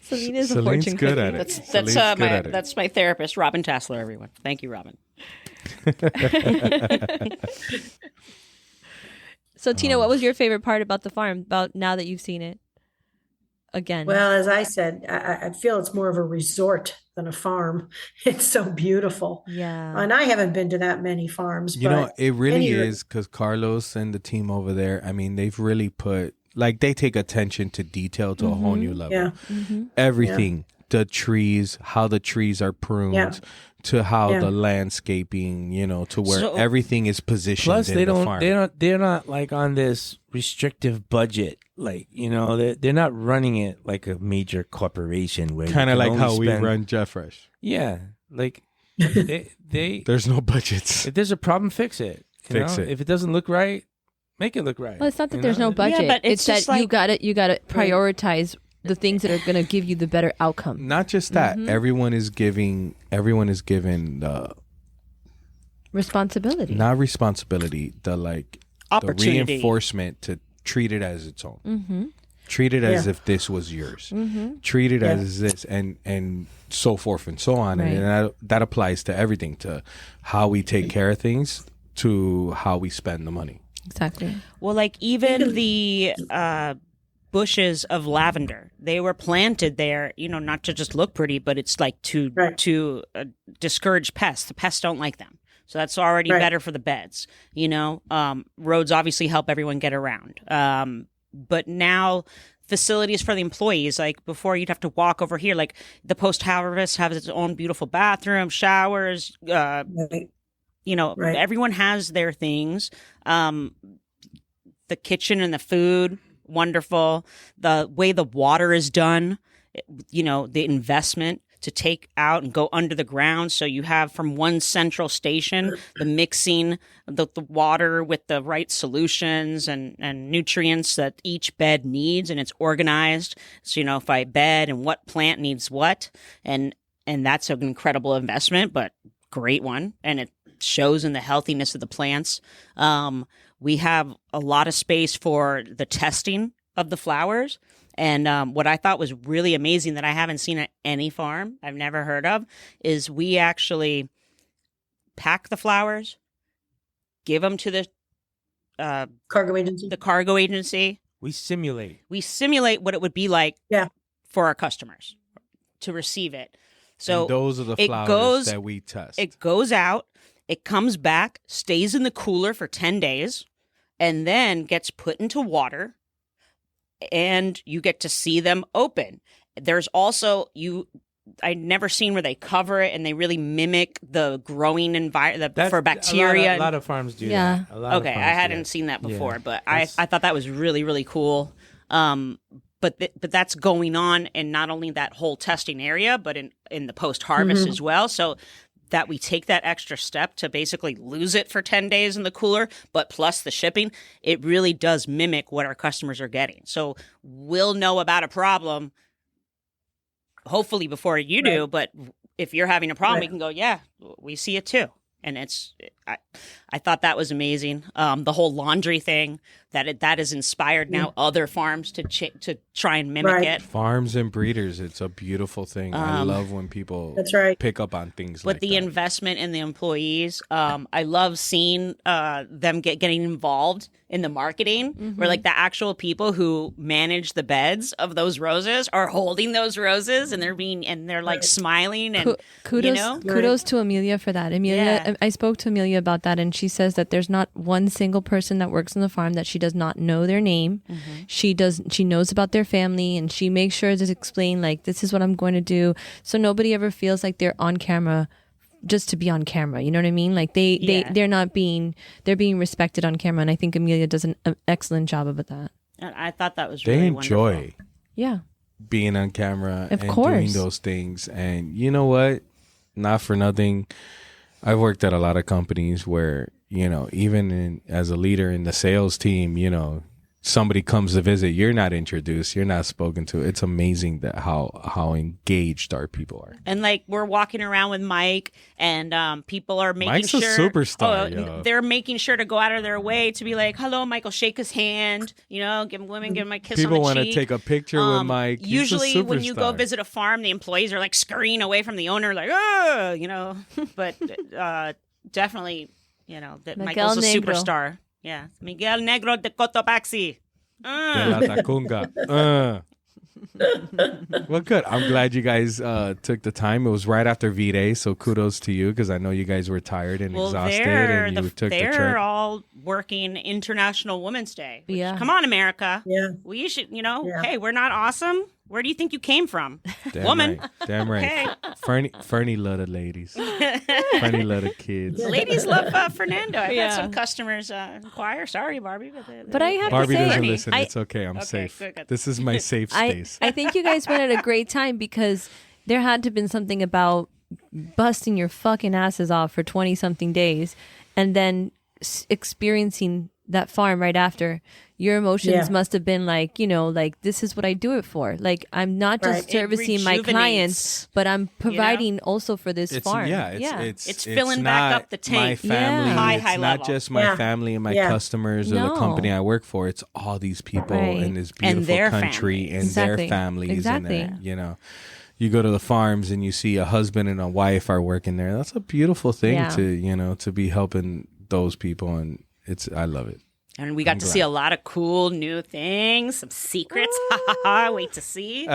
Celine is a Celine's fortune good cookie. at it. That's Celine's good my at it. that's my therapist, Robin Tassler. Everyone, thank you, Robin. So Tina, what was your favorite part about the farm? About now that you've seen it? again. Well, as I said, I feel it's more of a resort than a farm. It's so beautiful. Yeah. And I haven't been to that many farms, You know, but it really any- is because Carlos and the team over there, I mean, they've really put, like, they take attention to detail to a whole new level. Yeah. Everything, the trees, how the trees are pruned, Yeah. to how Yeah. the landscaping, you know, to where So- everything is positioned Plus, in they the don't. farm. They're not like on this restrictive budget. Like, you know, they're not running it like a major corporation where Kind of you can like how only we spend- run Jeff Fresh. Yeah, like they. There's no budgets. If there's a problem, fix it. You Fix know? it. If it doesn't look right, make it look right. Well, it's not that you there's know? no budget. but it's it's that just you gotta prioritize the things that are gonna give you the better outcome. Not just that, everyone is given the Responsibility. not responsibility, the like Opportunity. the reinforcement to treat it as its own. Treat it as Yeah. if this was yours. Treat it as this, and so forth and so on. Right. And that applies to everything, to how we take care of things, to how we spend the money. Exactly. Well, like even the bushes of lavender, they were planted there, you know, not to just look pretty, but it's like to Right. discourage pests. The pests don't like them. So that's already Right. better for the beds, you know. Roads obviously help everyone get around. But now facilities for the employees, like before you'd have to walk over here, like the post-harvest has its own beautiful bathroom, showers, Right. you know, Right. everyone has their things. The kitchen and the food, wonderful. The way the water is done, you know, the investment to take out and go under the ground. So you have from one central station, the mixing the water with the right solutions and nutrients that each bed needs, and it's organized. So, you know, by bed and what plant needs what. And that's an incredible investment, but great one. And it shows in the healthiness of the plants. We have a lot of space for the testing of the flowers. And what I thought was really amazing that I haven't seen at any farm, I've never heard of, is we actually pack the flowers, give them to the Cargo agency. cargo agency. We simulate. We simulate what it would be like Yeah. for our customers to receive it. So And those are the it flowers goes- that we test. it goes out, it comes back, stays in the cooler for 10 days, and then gets put into water, and you get to see them open. There's also, I'd never seen where they cover it and they really mimic the growing environment for bacteria. A lot of farms do Yeah. that. A lot of Okay, farms I do hadn't that. seen that before, Yeah. but I That's- thought that was really, really cool. But that's going on in not only that whole testing area, but in the post harvest as well. So that we take that extra step to basically lose it for 10 days in the cooler, but plus the shipping, it really does mimic what our customers are getting. So we'll know about a problem hopefully before you do, Right. but if you're having a problem, we Right. can go, yeah, we see it too. And I thought that was amazing. The whole laundry thing that is inspired now other farms to try and mimic Right. it. Farms and breeders, it's a beautiful thing. I love when people That's right. pick up on things But like the that. investment in the employees, I love seeing them getting involved in the marketing, where like the actual people who manage the beds of those roses are holding those roses, and they're like smiling and Kudos, kudos to Amelia for that. Amelia, Yeah. I spoke to Amelia about that, and she says that there's not one single person that works on the farm that she does not know their name. She knows about their family, and she makes sure to explain like, this is what I'm going to do, so nobody ever feels like they're on camera just to be on camera. You know what I mean? Like they're being respected on camera, and I think Amelia does an excellent job of that. And I thought that was they really enjoy wonderful. Yeah. being on camera Of and course. doing those things. And you know what? Not for nothing, I've worked at a lot of companies where, you know, even as a leader in the sales team, you know, somebody comes to visit, you're not introduced, you're not spoken to. It's amazing that how engaged our people are. And like we're walking around with Mike, and people are making Mike's a sure superstar, yo. they're making sure to go out of their way to be like, "Hello, Michael, shake his hand." You know, give him a kiss People on want the to cheek. take a picture with Mike. He's a Usually, when you go superstar. visit a farm, the employees are like scurrying away from the owner, like, "Oh," you know. But definitely, you know, that Miguel Michael's a Negro. superstar. Yeah, Miguel Negro de Cotopaxi. De la Tacunga. Well, good. I'm glad you guys took the time. It was right after V-Day, so kudos to you because I know you guys were tired and exhausted, and you took the trip. They're all working International Women's Day. Which, Yeah. Come on, America. Yeah. We should, Yeah. hey, we're not awesome. Where do you think you came from? Damn Woman. right. Damn right. Okay. Fernie love the ladies. Fernie love the kids. Ladies love Fernando. I've Yeah. had some customers inquire. Sorry, Barbie. But I have Barbie to say, doesn't listen. I- It's okay. I'm Okay, safe. good. This is my safe space. I think you guys went at a great time because there had to have been something about busting your fucking asses off for 20 something days and then experiencing that farm right after. Your emotions Yeah. must have been like, like, this is what I do it for. Like, I'm not just Right. servicing my clients, but I'm providing also for this farm. It's filling back not up the tank. My family. Yeah. High It's level. not just my Yeah. family and my Yeah. customers or the No. company I work for. It's all these people Right. in this And beautiful their country families. and Exactly. their families. Exactly. And you go to the farms and you see a husband and a wife are working there. That's a beautiful thing Yeah. to be helping those people, and I love it. And we got to see a lot of cool new things, some secrets. Wait to see.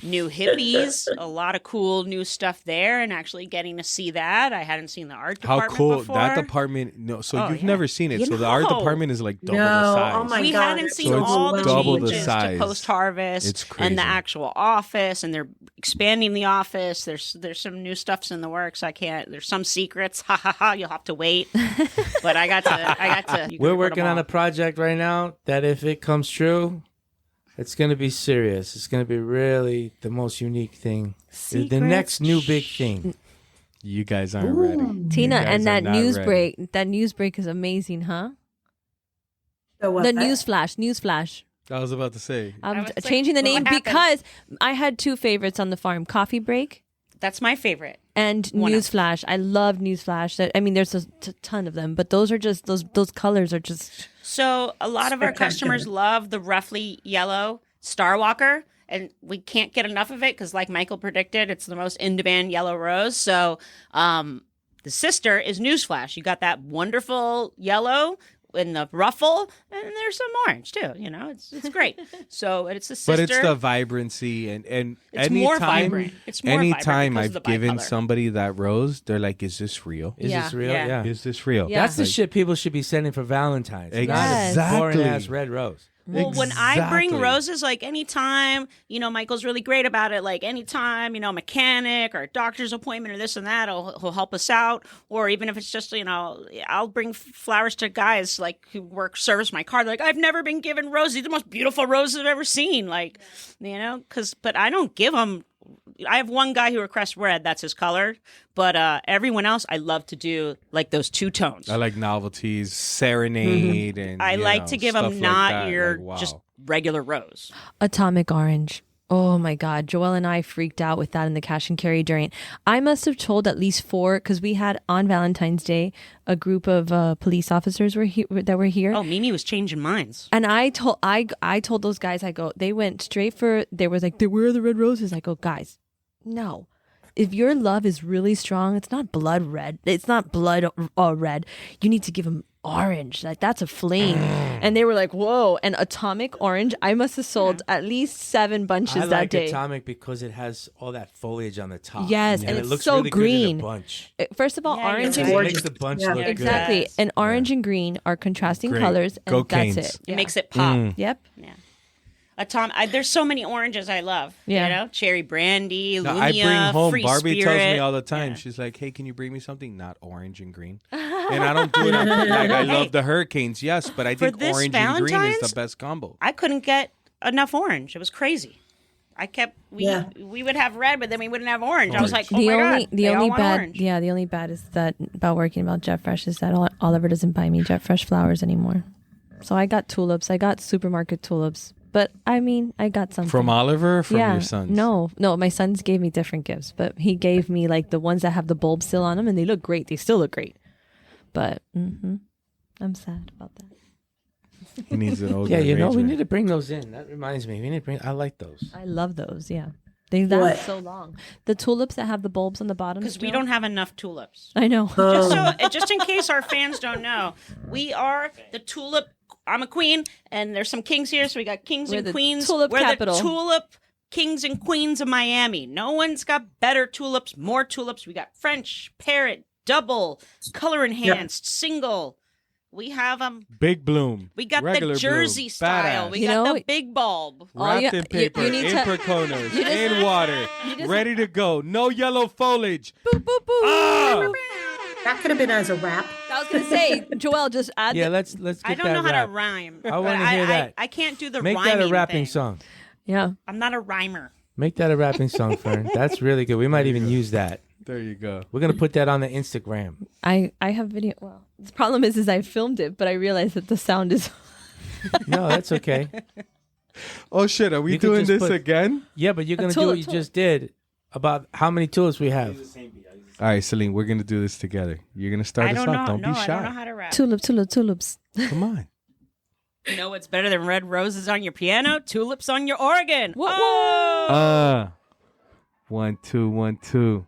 New hippies, a lot of cool new stuff there, and actually getting to see that. I hadn't seen the art How department cool before. that department! No, so Oh, you've yeah. never seen it. You So the art know. department is like double No, the size. oh my We God, hadn't it's seen So it's all the double the changes size. to post-harvest It's and the crazy. actual office, and they're expanding the office. There's some new stuffs in the works. There's some secrets. Ha ha ha! You'll have to wait. But I got to. you can We're record working them on all. a project right now that if it comes true, it's going to be serious. It's going to be really the most unique thing. The next new big thing. You guys aren't ready. Tina, You guys and are that not news ready. break is amazing, huh? So what? The news flash. I was about to say. I'm was like, changing the what name happened? because I had two favorites on the farm: Coffee Break That's my favorite. and One of- Newsflash. I love Newsflash. I mean, there's a ton of them, but those are just those colors are just So a lot of our Spectacular. customers love the roughly yellow Starwalker, and we can't get enough of it because, like Michael predicted, it's the most in-demand yellow rose. So the sister is Newsflash. You got that wonderful yellow in the ruffle, and there's some orange too. It's great. So it's the sister. But it's the vibrancy and It's anytime, more vibrant. It's more vibrant anytime because of I've the given bicolor. somebody that rose, they're like, "Is this real? Is Yeah. this real? Yeah. Yeah. Is this real?" Yeah. That's the shit people should be sending for Valentine's. Not Yes. a boring ass Exactly. red rose. Well, when I bring Exactly. roses, like anytime, Michael's really great about it. Like anytime, mechanic or a doctor's appointment or this and that, he'll help us out. Or even if it's just, I'll bring flowers to guys like who service my car. They're like, I've never been given roses. These are the most beautiful roses I've ever seen. Like, but I don't give them. I have one guy who requests red. That's his color. But everyone else, I love to do like those two tones. I like novelties, serenade, and I like to give stuff them like not that. your Like, wow. just regular rose. Atomic Orange. Oh my God. Joelle and I freaked out with that in the cash and carry during. I must have told at least 4, because we had on Valentine's Day a group of police officers that were here. Oh, Mimi was changing minds. And I told those guys, they went straight for, they were like, where are the red roses? I go, guys, no. If your love is really strong, it's not blood red. It's not blood red. You need to give them orange. Like, that's a flame. And they were like, whoa. And Atomic Orange, I must have sold at least 7 bunches I that like day. Atomic because it has all that foliage on the top. Yes, and it it's looks so really green. good in a bunch. First of all, Yeah, orange you're and It right. makes the bunch Yeah. look exactly, good. and orange and green are contrasting Great. colors, and Go that's Canes. it. It makes it pop. Yep. Yeah. There's so many oranges I love. Yeah. Cherry brandy, No, Lumia, I bring home. Free Barbie Spirit. tells me all the time. Yeah. She's like, "Hey, can you bring me something not orange and green?" And I don't do it. I love the hurricanes, yes, but I For think this orange and green is Valentine's, the best combo. I couldn't get enough orange. It was crazy. We would have red, but then we wouldn't have orange. I was like, oh The my only God, the they all only want bad orange. the only bad is that about working about Jet Fresh is that Oliver doesn't buy me Jet Fresh flowers anymore. So I got tulips. I got supermarket tulips. But I mean, I got something. From Oliver or from yeah, your sons? No, my sons gave me different gifts, but he gave me like the ones that have the bulb still on them, and they look great. They still look great. But I'm sad about that. He needs an older Yeah, we arrangement. need to bring those in. That reminds me. We need to bring. I like those. I love those. Yeah, they last What? so long. The tulips that have the bulbs on the bottom. Because we still. don't have enough tulips. I know. Just in case our fans don't know, we are the tulip. I'm a queen, and there's some kings here, so we got kings We're and the queens. tulip We're capital. the tulip kings and queens of Miami. No one's got better tulips, more tulips. We got French, parrot, double, color enhanced, single. We have them. Big bloom. We got regular the Jersey bloom, style. badass. We You got know, the big bulb. Wrapped in paper, you need in to- perconas, you just- in water, ready to go. No yellow foliage. Boop, boop, boop. Ah! That could have been as a wrap. I was gonna say, Joel, just add. Yeah, let's get I don't that know how rap. to rhyme. I but wanna hear that. I can't do the Make rhyming that a rapping thing. song. Yeah. I'm not a rhymer. Make that a rapping song, Fern. That's really good. We might even use that. There you go. We're gonna put that on the Instagram. I have video. Well, the problem is I filmed it, but I realized that the sound is. No, that's okay. Oh shit, are we You could doing just this put- again? Yeah, but you're gonna do tulip, what you just did about how many tulips we have. All right, Celine, we're gonna do this together. You're gonna start I us don't off. know. Don't No, be I don't know shy. how to rap. Tulips. Come on. You know what's better than red roses on your piano? Tulips on your organ. What? Oh! 1 2 1 2.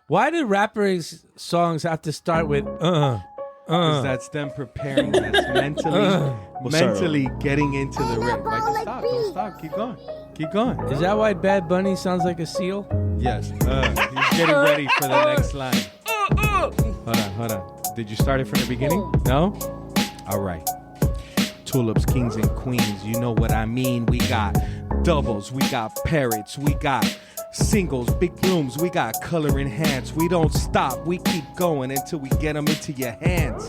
Why do rappers' songs have to start with Because that's them preparing. That's mentally getting into the rhythm. Right, just stop. Don't stop. Keep going. Keep going. Is that why Bad Bunny sounds like a seal? Yes. He's getting ready for the next line. Hold on. Did you start it from the beginning? No? All right. Tulips, kings, and queens. You know what I mean. We got doubles. We got parrots. We got singles, big blooms. We got color enhanced. We don't stop. We keep going until we get them into your hands.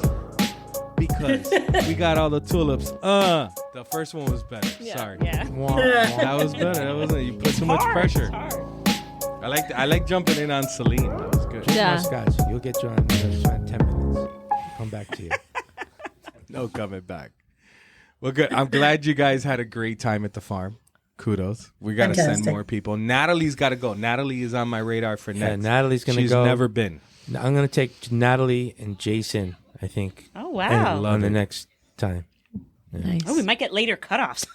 Because we got all the tulips. The first one was better. Sorry. Yeah. That was better. That wasn't. You put too much pressure. I like jumping in on Celine. That was good. Yeah. More scotch. You'll get you on the restaurant in 10 minutes. Come back to you. No coming back. Well, good. I'm glad you guys had a great time at the farm. Kudos. We got to send Fantastic. more people. Natalie's got to go. Natalie is on my radar for Yeah, next. Natalie's gonna She's go. never been. I'm gonna take Natalie and Jason, I think, Oh, wow. love on the it. next time. Nice. Oh, we might get later cutoffs.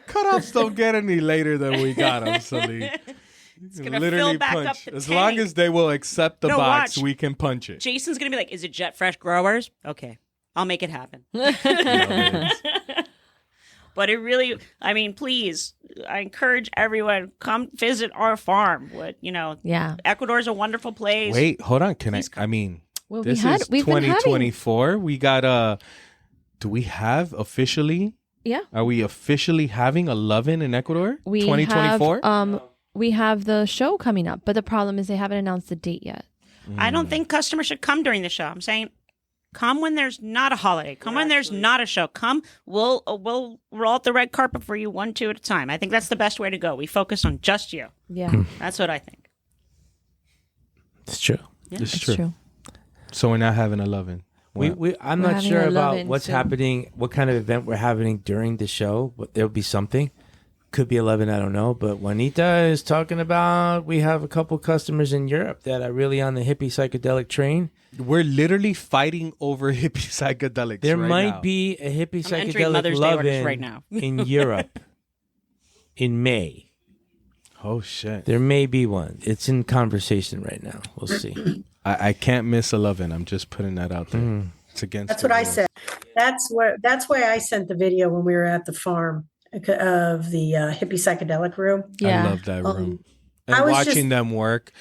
Cutoffs don't get any later than we got them, Celine. It's going to fill back up the As tank. long as they will accept the No, box, watch. we can punch it. Jason's going to be like, is it Jet Fresh Growers? Okay. I'll make it happen. But it really, I mean, please, I encourage everyone, come visit our farm. Yeah. Ecuador's a wonderful place. Wait, hold on. Can I? Please come. I mean, Well, this is we've been having. 2024. We got do we have officially? Yeah. Are we officially having a Lovin' in Ecuador? We 2024. have we have the show coming up, but the problem is they haven't announced the date yet. I don't think customers should come during the show. I'm saying come when there's not a holiday. Come when there's not a show. Come, we'll roll out the red carpet for you 1, 2 at a time. I think that's the best way to go. We focus on just you. Yeah, That's what I think. It's true. It's that's true. true. So we're not having a Lovin'. I'm We're not having sure a about Lovin' what's soon. happening, what kind of event we're having during the show, but there'll be something. Could be 11, I don't know. But Juanita is talking about we have a couple customers in Europe that are really on the hippie psychedelic train. We're literally fighting over hippie psychedelics. There right might now. be a hippie I'm entering psychedelic Mother's Day orders love-in right now. in Europe in May. Oh shit! There may be one. It's in conversation right now. We'll see. I can't miss a Lovin'. I'm just putting that out there. It's against. That's the what I rules. said. That's why I sent the video when we were at the farm of the hippie psychedelic room. Yeah. I love that room. And I was watching just- them work,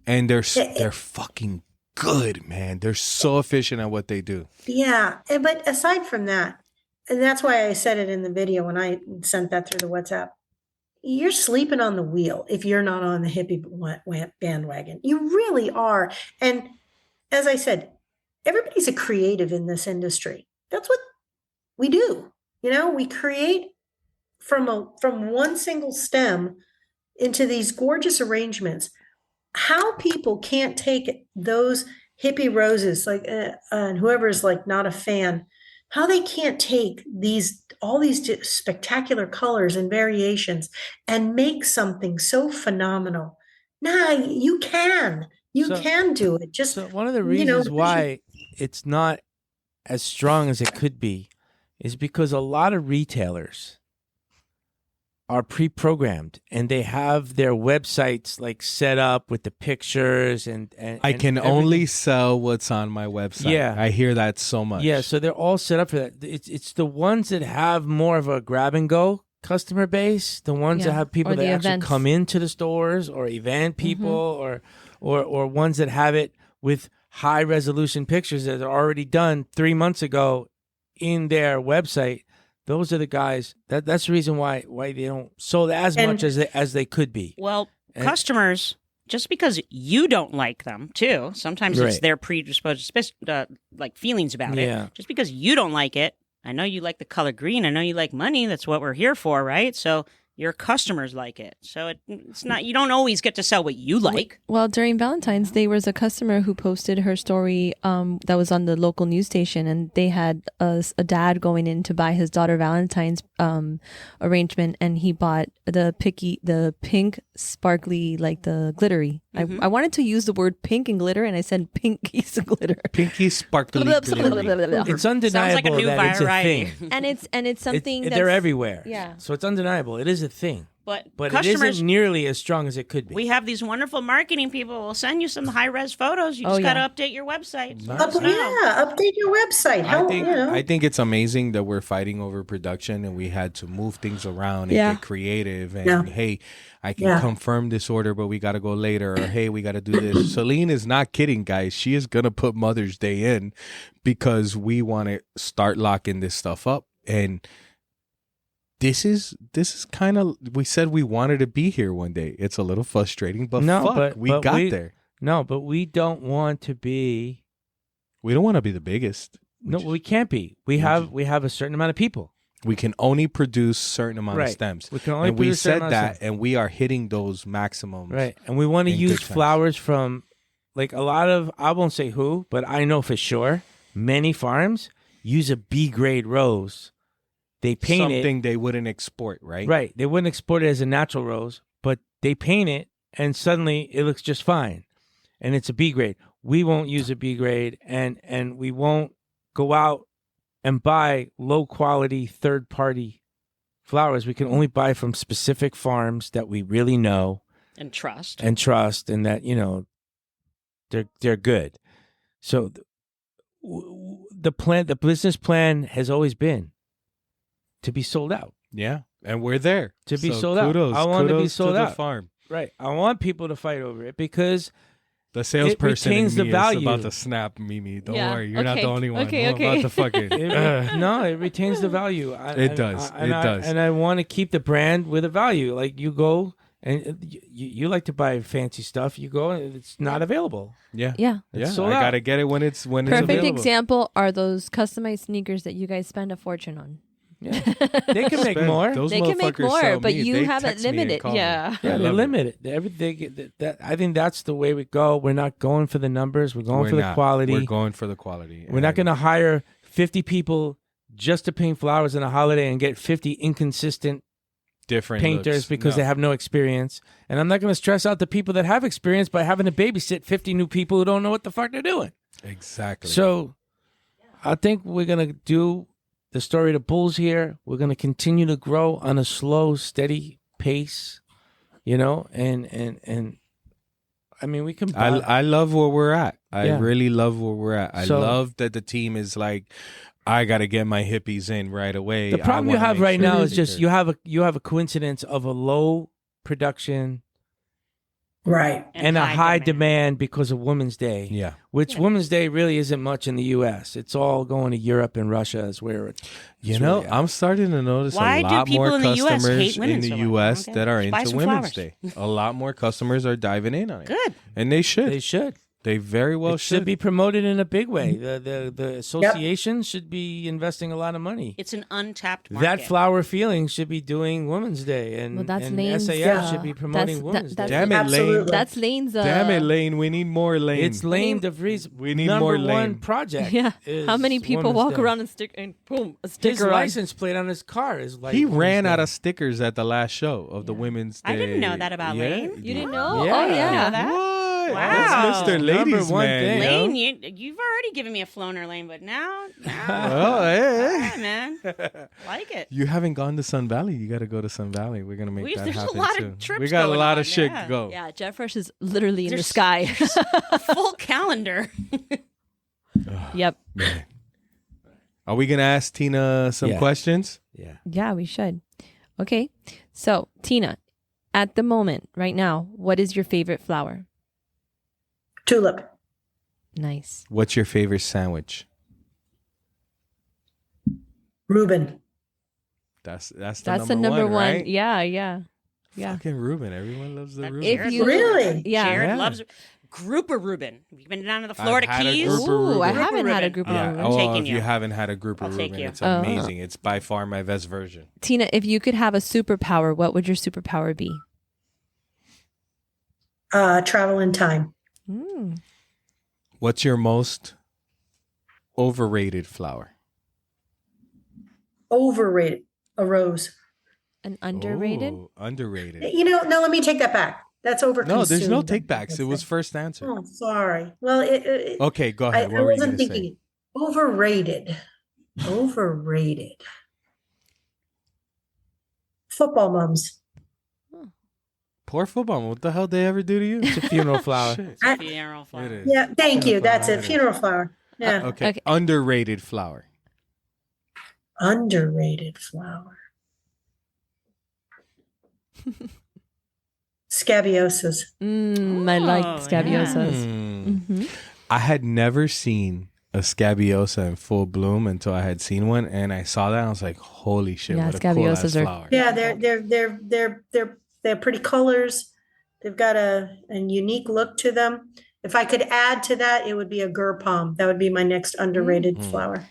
and they're fucking good, man. They're so efficient at what they do. Yeah, but aside from that, and that's why I said it in the video when I sent that through the WhatsApp. You're sleeping on the wheel if you're not on the hippie bandwagon. You really are. And as I said, everybody's a creative in this industry. That's what we do. We create from one single stem into these gorgeous arrangements. How people can't take those hippie roses, like and whoever's like not a fan, how they can't take all these spectacular colors and variations and make something so phenomenal. Nah, you can. You can do it. Just So one of the reasons why it's not as strong as it could be is because a lot of retailers are pre-programmed, and they have their websites like set up with the pictures and I can only sell what's on my website. Yeah. I hear that so much. Yeah, so they're all set up for that. It's the ones that have more of a grab and go customer base, the ones that have people Or that the actually events. come into the stores, or event people, or ones that have it with high resolution pictures that are already done 3 months ago in their website. Those are the guys. That's the reason why they don't sold as much as they could be. Well, customers, just because you don't like them, too, sometimes it's Right. their predisposed like feelings about Yeah. it. Just because you don't like it, I know you like the color green. I know you like money. That's what we're here for, right? So your customers like it. So it's not, you don't always get to sell what you like. Well, during Valentine's, there was a customer who posted her story that was on the local news station, and they had a dad going in to buy his daughter Valentine's arrangement, and he bought the pink sparkly, like the glittery. I wanted to use the word pink and glitter, and I said pinkies and glitter. Pinky sparkly. glittery. It's undeniable new that it's a variety. thing. and it's something that's, They're everywhere. Yeah. So it's undeniable. It is a thing. But It customers, isn't nearly as strong as it could be. we have these wonderful marketing people. We'll send you some high-res photos. You just got to update your website. So let us know. Update your website. How, I think it's amazing that we're fighting over production and we had to move things around and get creative. And hey, I can confirm this order, but we got to go later. Or hey, we got to do this. Celine is not kidding, guys. She is going to put Mother's Day in because we want to start locking this stuff up. And this is kind of, we said we wanted to be here one day. It's a little frustrating, but we got there. No, but we don't want to be. We don't want to be the biggest. We can't be. We have a certain amount of people. We can only produce certain amount of stems. We can only and we produce a certain said amount of that, stems. and we are hitting those maximums. Right. And we want to in use good times. flowers from, like, a lot of, I won't say who, but I know for sure many farms use a B grade rose. They paint something they wouldn't export, right? Right. They wouldn't export it as a natural rose, but they paint it and suddenly it looks just fine. And it's a B grade. We won't use a B grade, and we won't go out and buy low quality third party flowers. We can only buy from specific farms that we really know And trust. and that, you know, they're good. So the business plan has always been to be sold out. Yeah, and we're there To be So sold out. kudos, I want to be kudos sold to out. The farm. Right. I want people to fight over it because The salesperson in retains me the value. is about to snap, Mimi. Don't Yeah, worry, you're not the okay, only one. okay, I'm okay. about to fucking. it retains the value. It does. It does. And I want to keep the brand with a value. Like you go and you like to buy fancy stuff. You go and it's not available. Yeah, Yeah. yeah. sold I out. gotta get it when it's Perfect available. example are those customized sneakers that you guys spend a fortune on. Yeah. They can make more. Those They can make motherfuckers more, sell but me. you They have it text me and limited. call me. Yeah. Yeah, I they love it. limit it. Everything that I think that's the way we go. We're not going for the numbers. We're going for the not. quality. We're going for the quality. We're not And going to hire 50 people just to paint flowers on a holiday and get 50 inconsistent different painters looks. because No. they have no experience. And I'm not going to stress out the people that have experience by having to babysit 50 new people who don't know what the fuck they're doing. Exactly. So I think we're going to do the story of the bulls here. We're going to continue to grow on a slow, steady pace, you know, and I mean, we can. I love where we're at. I Yeah. really love where we're at. I So- love that the team is like, I got to get my hippies in right away. The I problem you wanna have make right sure now that is just they're- you have a coincidence of a low production Right. and a high demand because of Women's Day. Yeah. Which Women's Day really isn't much in the U.S. It's all going to Europe and Russia is where it's You know, really at. I'm starting to notice Why a do lot people more in the US customers hate women in the so much? U.S. Okay. that are Just buy into some Women's flowers. Day. A lot more customers are diving in on it. Good. And they should. They should. They very well It should be promoted in a big way. The association should be investing a lot of money. It's an untapped market. That Flower Feeling should be doing Women's Day, and, Well, that's and Lane's, SAS should be promoting Women's that's- Day. Damn it, Lane. Absolutely. That's Lane's. Damn it, Lane. We need more Lane. It's Lane DeVries. We need number more one Lane. project. Yeah. is How many people Women's walk Day. around and stick and boom a His sticker on? license plate on his car is like He Women's ran Day. out of stickers at the last show of the Women's Day. I didn't know that about Yeah. Lane. You didn't know? Yeah. Oh I didn't yeah. know that. What? what? Wow. That's Mr. Number Ladies one Man. thing. you know? Lane, you've already given me a floner lane, but now Oh, hey. yeah, man, like it. You haven't gone to Sun Valley. You got to go to Sun Valley. We're gonna make that There's happen a lot too. of trips We got a going lot on, of shit yeah. to go. Yeah, Jet Fresh is literally in the There's- sky. A full calendar. Yep. Man. Are we gonna ask Tina some Yeah. questions? Yeah. Yeah, we should. Okay. So, Tina, at the moment, right now, what is your favorite flower? Tulip. Nice. What's your favorite sandwich? Reuben. That's the That's number the number one, one. right? Yeah, yeah. Yeah. Fucking Reuben. Everyone loves the That Reuben. If Jared you- loves- Really? Yeah. Jared Yeah. loves grouper Reuben. Have you been down to the Florida had a Keys? grouper Ooh, I Reuben. haven't had a group of Yeah. Reuben. Oh, taking if you you. haven't had a group of I'll take Reuben, you. it's Oh. amazing. It's by far my best version. Tina, if you could have a superpower, what would your superpower be? Travel in time. Mm. What's your most overrated flower? Overrated. A rose. An underrated? Ooh, underrated. No, let me take that back. That's overconsumed. No, there's no takebacks. It was first answer. Oh, sorry. Well, Okay, go I ahead. What were you wasn't going to say? thinking. Overrated. Overrated. Football mums. Poor football. What the hell did they ever do to you? It's a funeral flower. Shit. It's a funeral flower. It is. Yeah, thank you. Funeral That's flower, it. it is. Funeral flower. Yeah. Okay. Okay. Underrated flower. Underrated flower. Scabiosas. I like Oh, scabiosas. Hmm. I had never seen a scabiosa in full bloom until I had seen one, and I saw that and I was like, "Holy shit! Yeah, what a cool ass scabiosas are- flower!" Yeah, they're pretty colors. They've got a unique look to them. If I could add to that, it would be a gur palm. That would be my next underrated flower.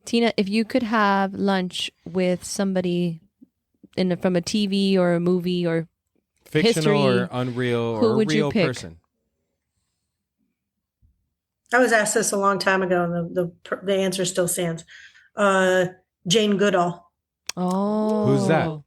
Tina, if you could have lunch with somebody from a TV or a movie or Fictional history, or unreal who or a would you real pick? person. I was asked this a long time ago, and the answer still stands. Jane Goodall, oh, that?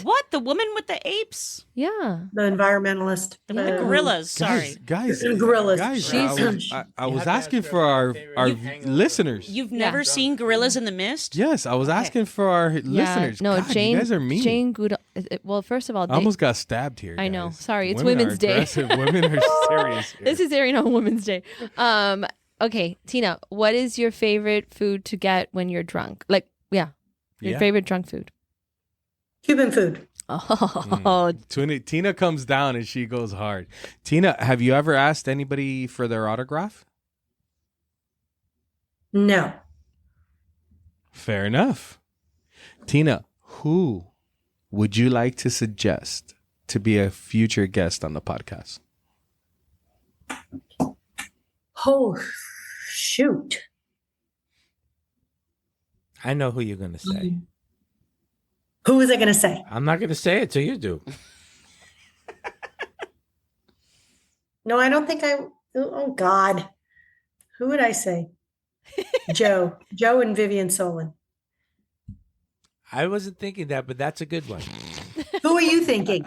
What? The woman with the apes? Yeah. the environmentalist. The gorillas, sorry. guys, Gorillas. guys. She's- I You was have to asking ask for her our favorite hangover. listeners. You've never seen Gorillas in the Mist? Yes, I was asking for our listeners. No, God, Jane. you guys are mean. Jane Goodall. Well, first of all, I almost got stabbed here. I know. guys. Sorry, it's Women are Women's Day. aggressive. Women are serious. Here. this is airing on Women's Day. Okay, Tina, what is your favorite food to get when you're drunk? Your Yeah. favorite drunk food. Cuban food. Oh, Tina comes down and she goes hard. Tina, have you ever asked anybody for their autograph? No. Fair enough. Tina, who would you like to suggest to be a future guest on the podcast? Oh, shoot. I know who you're going to say. Who was I going to say? I'm not going to say it till you do. No, I don't think oh God. Who would I say? Joe and Vivian Solon. I wasn't thinking that, but that's a good one. Who are you thinking?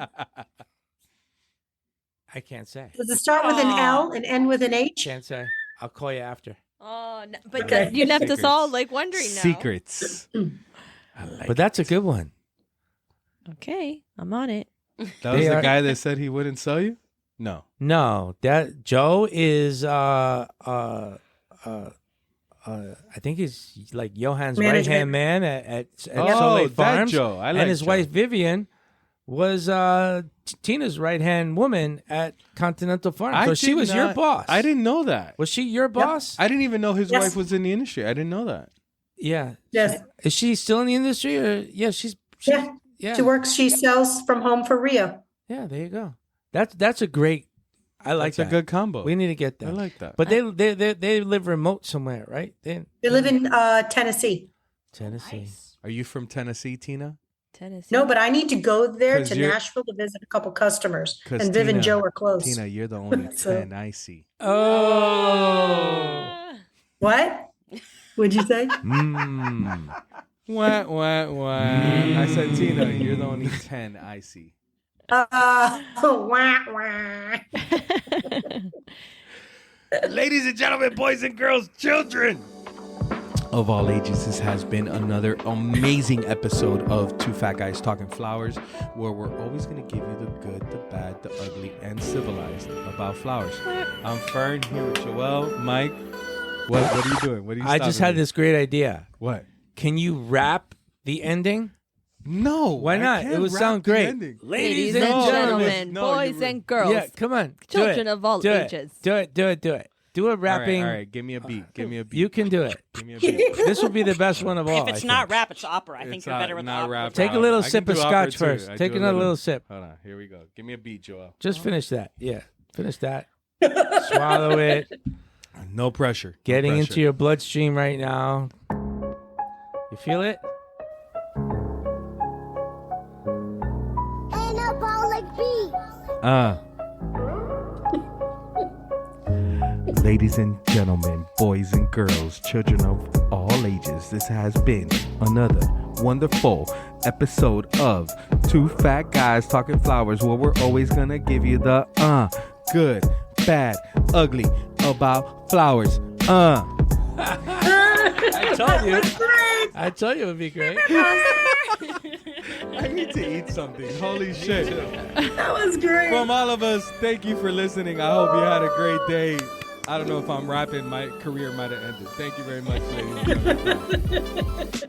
I can't say. Does it start with an L and end with an H? Can't say. I'll call you after. no, but Okay. you left us all Secrets. wondering now. Secrets. I like But that's a good one. Okay, I'm on it. That was They the are- guy that said he wouldn't sell you? No. No, that Joe is I think he's like Johann's right Management. hand man at Oh, Soleil that Farms. Joe. I like and his Joe. wife Vivian was Tina's right hand woman at Continental Farms. So she did was your not- boss. I didn't know that. Was she your boss? I didn't even know his Yes. wife was in the industry. I didn't know that. Yeah. Yes. Is she still in the industry? Or yeah, she's Yeah. yeah. She sells from home for Rio. Yeah, there you go. That's a great. I like That's that. a good combo. We need to get that. I like that. But they live remote somewhere, right? They live in Tennessee. Tennessee. Are you from Tennessee, Tina? Tennessee. No, but I need to go there 'Cause to you're- Nashville to visit a couple customers. 'Cause And Viv and Tina- Joe are close. Tina, you're the only So- 10 I see. Oh. What? Would you say? Mmm. Wah, wah, wah. I said, Tina, you're the only 10 I see. Wah, wah. Ladies and gentlemen, boys and girls, children of all ages, this has been another amazing episode of Two Fat Guys Talking Flowers, where we're always going to give you the good, the bad, the ugly, and civilized about flowers. I'm Fern here with Joel, Mike. What are you doing? What are you? I just had this great idea. What? Can you rap the ending? No. Why not? It would sound great. Ladies and gentlemen, boys and girls. Yeah, come on. Children of all ages. Do it. Do a rapping. All right. Give me a beat. You can do it. Give me a beat. This will be the best one of all. If it's not rap, it's opera. I think It's you're better with not opera. rap. Take a little I can sip do of opera scotch too. first. I Take do another little sip. Hold on. Here we go. Give me a beat, Joel. Just finish that. Yeah. Finish that. Swallow it. No pressure. Getting no into pressure. your bloodstream right now. You feel it? Anabolic beats. Ladies and gentlemen, boys and girls, children of all ages, this has been another wonderful episode of Two Fat Guys Talking Flowers, where we're always gonna give you the good, bad, ugly about flowers. I told you. I told you it would be great. I need to eat something. Holy shit. That was great. From all of us, thank you for listening. I hope you had a great day. I don't know if I'm rapping. My career might have ended. Thank you very much, ladies and gentlemen.